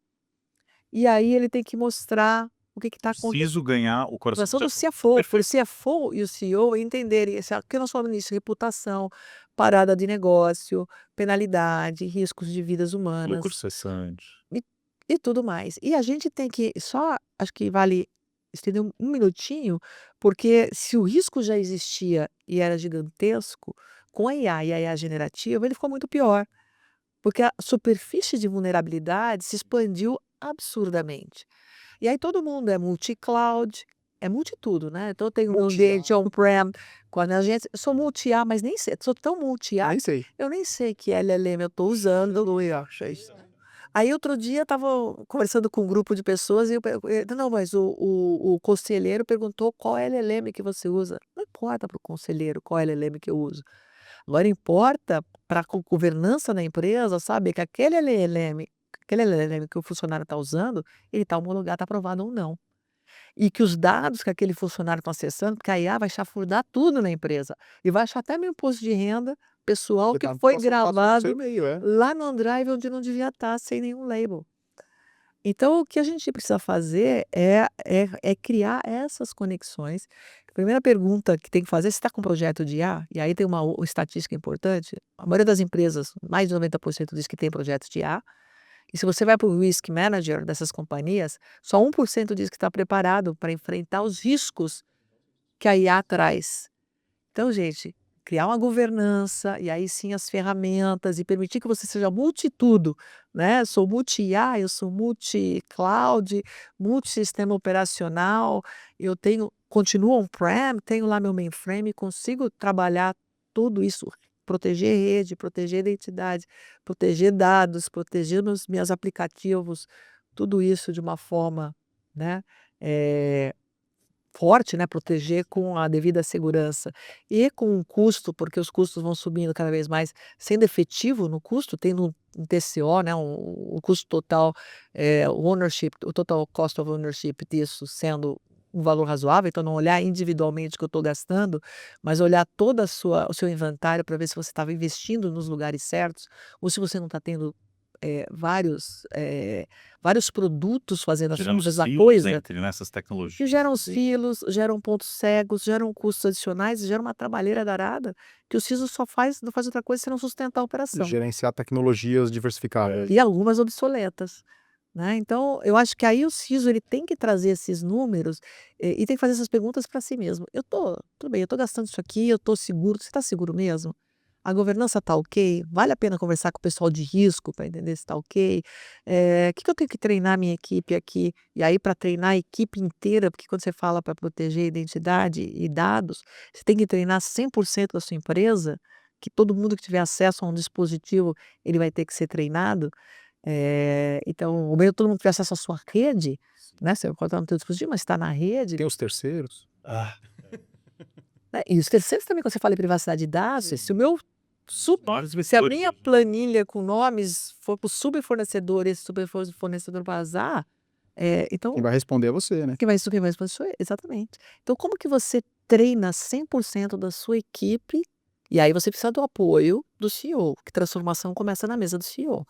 Speaker 3: E aí ele tem que mostrar o que está acontecendo.
Speaker 1: Preciso ganhar o coração
Speaker 3: Coração do
Speaker 1: CFO.
Speaker 3: CFO, para o
Speaker 1: Perfeito.
Speaker 3: CFO e o CEO entenderem, que nós falamos nisso, reputação, parada de negócio, penalidade, riscos de vidas
Speaker 1: Lucro
Speaker 3: humanas
Speaker 1: cessante.
Speaker 3: e tudo mais. E a gente tem que acho que vale estender um minutinho, porque se o risco já existia e era gigantesco, com a IA e a IA generativa, ele ficou muito pior, porque a superfície de vulnerabilidade se expandiu absurdamente. E aí todo mundo é multi-cloud, é multi-tudo, né. Então eu tenho meu ambiente on-prem com a minha agência, eu sou multi-IA, mas nem sei, sou tão multi-IA,
Speaker 2: Nem sei.
Speaker 3: eu nem sei que LLM eu estou usando. Aí outro dia estava conversando com um grupo de pessoas e não, mas o conselheiro perguntou: "Qual LLM que você usa?". Não importa para o conselheiro qual LLM que eu uso. Agora importa para a governança da empresa saber que aquele LLM que o funcionário está usando, ele está homologado, está aprovado ou não. E que os dados que aquele funcionário está acessando, porque a IA vai chafurdar tudo na empresa, e vai achar até meu imposto de renda pessoal que
Speaker 2: Tá no
Speaker 3: foi
Speaker 2: passo a passo do seu
Speaker 3: gravado
Speaker 2: e-mail, é.
Speaker 3: lá no OneDrive onde não devia estar, sem nenhum label. Então o que a gente precisa fazer é criar essas conexões. A primeira pergunta que tem que fazer, se está com um projeto de IA, e aí tem uma estatística importante, a maioria das empresas, mais de 90% diz que tem projetos de IA, e se você vai para o risk manager dessas companhias, só 1% diz que está preparado para enfrentar os riscos que a IA traz. Então, gente, criar uma governança e aí sim as ferramentas e permitir que você seja multitudo, né? Sou multi-IA, eu sou multi-cloud, multi-sistema operacional, continuo on-prem, tenho lá meu mainframe, consigo trabalhar tudo isso, proteger rede, proteger identidade, proteger dados, proteger meus aplicativos, tudo isso de uma forma, né? eh, Forte, né, proteger com a devida segurança e com um custo, porque os custos vão subindo cada vez mais, sendo efetivo no custo, tendo um TCO, né, o custo total, o ownership, o total cost of ownership disso sendo um valor razoável, então não olhar individualmente o que eu estou gastando, mas olhar toda o seu inventário para ver se você estava investindo nos lugares certos, ou se você não está tendo, vários produtos fazendo a
Speaker 1: Geramos
Speaker 3: mesma
Speaker 1: fios
Speaker 3: coisa.
Speaker 1: entre nessas
Speaker 3: Que
Speaker 1: tecnologias.
Speaker 3: geram os filos, geram pontos cegos, geram custos adicionais e gera uma trabalheira danada, que o CISO não faz outra coisa senão sustentar a operação.
Speaker 2: Gerenciar tecnologias diversificadas.
Speaker 3: E algumas obsoletas, né. Então, eu acho que aí o CISO ele tem que trazer esses números, e tem que fazer essas perguntas para si mesmo. Tudo bem, eu estou gastando isso aqui, eu estou seguro, você está seguro mesmo? A governança está ok? Vale a pena conversar com o pessoal de risco para entender se está ok? Que eu tenho que treinar minha equipe aqui? E aí para treinar a equipe inteira, porque quando você fala para proteger identidade e dados, você tem que treinar 100% da sua empresa, que todo mundo que tiver acesso a um dispositivo, ele vai ter que ser treinado. Então, ou mesmo todo mundo tiver acesso à sua rede, né, você pode estar no teu dispositivo, mas está na rede.
Speaker 2: Tem os terceiros.
Speaker 1: Ah,
Speaker 3: né? E os terceiros também, quando você fala em privacidade de dados, se o meu se a minha planilha com nomes for para o subfornecedor, esse subfornecedor vazar, então
Speaker 2: Quem vai responder é você, né?
Speaker 3: quem vai responder sou eu, exatamente. Então como que você treina 100% da sua equipe, e aí você precisa do apoio do CEO, que transformação começa na mesa do CEO.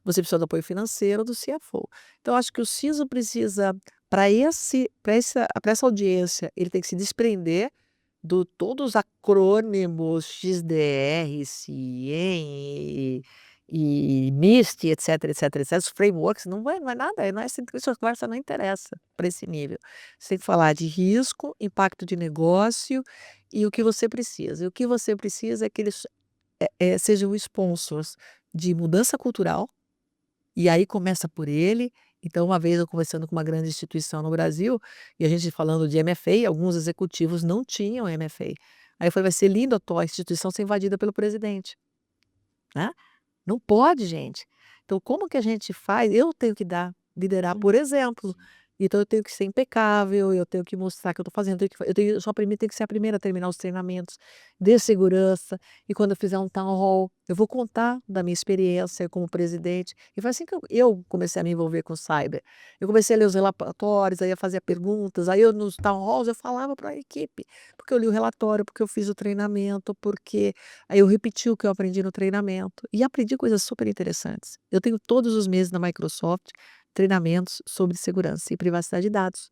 Speaker 3: Você precisa do apoio financeiro do CFO. Então acho que o CISO precisa, para essa audiência, ele tem que se desprender de todos os acrônimos XDR, CIEM e NIST, etc, os frameworks, não é nada, não é assim, essa conversa não interessa para esse nível. Você tem que falar de risco, impacto de negócio e o que você precisa. E o que você precisa é que eles sejam sponsors de mudança cultural, e aí começa por ele. Então, uma vez eu conversando com uma grande instituição no Brasil, e a gente falando de MFA, alguns executivos não tinham MFA. Aí eu falei, vai ser lindo a tua instituição ser invadida pelo presidente, né? Não pode, gente. Então, como que a gente faz? Eu tenho que liderar por exemplo. Então, eu tenho que ser impecável, eu tenho que mostrar que eu estou fazendo, eu sou tenho que ser a primeira a terminar os treinamentos de segurança. E quando eu fizer um town hall, eu vou contar da minha experiência como presidente. E foi assim que eu comecei a me envolver com cyber. Eu comecei a ler os relatórios, aí a fazer perguntas, aí eu nos town halls eu falava para a equipe, porque eu li o relatório, porque eu fiz o treinamento, porque aí eu repeti o que eu aprendi no treinamento e aprendi coisas super interessantes. Eu tenho todos os meses na Microsoft treinamentos sobre segurança e privacidade de dados.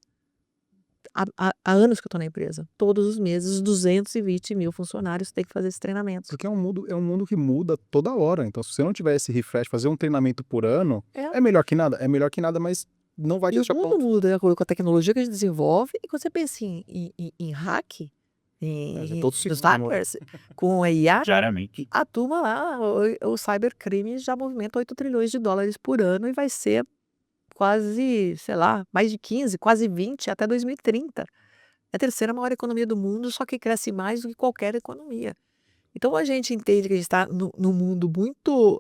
Speaker 3: Há anos que eu estou na empresa. Todos os meses, os 220.000 funcionários têm que fazer esses treinamentos.
Speaker 2: Porque é um mundo que muda toda hora. Então, se você não tiver esse refresh, fazer um treinamento por ano, é melhor que nada. É melhor que nada, mas não vai
Speaker 3: E o
Speaker 2: deixar
Speaker 3: mundo
Speaker 2: pronto.
Speaker 3: muda de acordo com a tecnologia que a gente desenvolve. E quando você pensa em hack,
Speaker 2: todo
Speaker 3: nos
Speaker 2: segundo,
Speaker 3: hackers, com a IA,
Speaker 1: Diariamente.
Speaker 3: a turma lá, o cybercrime já movimenta 8 trilhões de dólares por ano e vai ser quase, sei lá, mais de 15, quase 20 até 2030. É a terceira maior economia do mundo, só que cresce mais do que qualquer economia. Então a gente entende que a gente está num mundo muito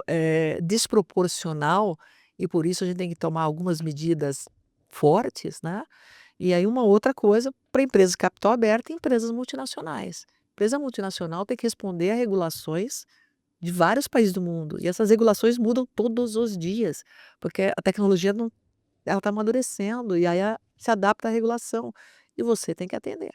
Speaker 3: desproporcional e por isso a gente tem que tomar algumas medidas fortes, né? E aí uma outra coisa para empresas de capital aberto e empresas multinacionais. Empresa multinacional tem que responder a regulações de vários países do mundo. E essas regulações mudam todos os dias, porque a tecnologia não, ela está amadurecendo e aí se adapta à regulação. E você tem que atender.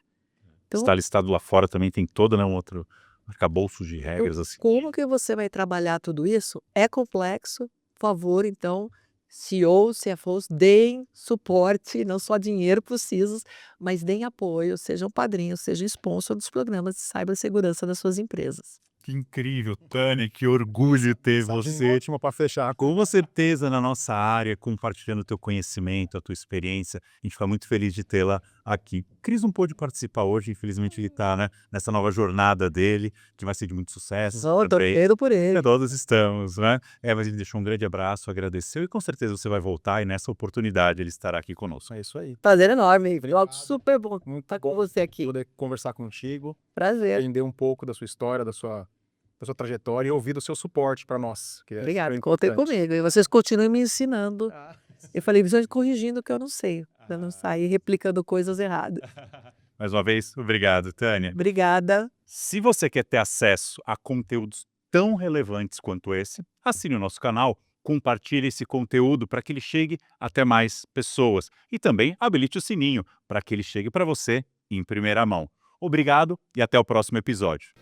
Speaker 3: Então,
Speaker 1: Está listado lá fora também, tem todo, né, um outro arcabouço de regras, assim.
Speaker 3: como que você vai trabalhar tudo isso? É complexo. Por favor, então, CEOs, CFOs, deem suporte, não só dinheiro para os CISOs, mas deem apoio, sejam padrinhos, sejam sponsor dos programas de cibersegurança das suas empresas.
Speaker 1: Que incrível, Tânia, que orgulho ter você.
Speaker 2: Ótimo para fechar.
Speaker 1: Com certeza na nossa área, compartilhando o teu conhecimento, a tua experiência. A gente fica muito feliz de tê-la aqui. Cris não pôde participar hoje, infelizmente ele está, né, nessa nova jornada dele, que vai ser de muito sucesso.
Speaker 3: Estou
Speaker 1: também.
Speaker 3: torcendo por ele.
Speaker 1: Todos estamos, né? Mas ele deixou um grande abraço, agradeceu e com certeza você vai voltar e nessa oportunidade ele estará aqui conosco.
Speaker 2: É isso aí.
Speaker 3: Prazer enorme. Foi algo
Speaker 2: Obrigado.
Speaker 3: super bom
Speaker 2: Muito
Speaker 3: estar com
Speaker 2: bom
Speaker 3: você aqui.
Speaker 2: poder conversar contigo,
Speaker 3: Prazer.
Speaker 2: entender um pouco da sua história, da sua trajetória e ouvir do seu suporte para nós. Que é
Speaker 3: Obrigada,
Speaker 2: super
Speaker 3: contem
Speaker 2: importante.
Speaker 3: comigo. E vocês continuem me ensinando. Eu falei, principalmente corrigindo o que eu não sei, para não sair replicando coisas erradas.
Speaker 1: Mais uma vez, obrigado, Tânia.
Speaker 3: Obrigada.
Speaker 1: Se você quer ter acesso a conteúdos tão relevantes quanto esse, assine o nosso canal, compartilhe esse conteúdo para que ele chegue até mais pessoas e também habilite o sininho para que ele chegue para você em primeira mão. Obrigado e até o próximo episódio.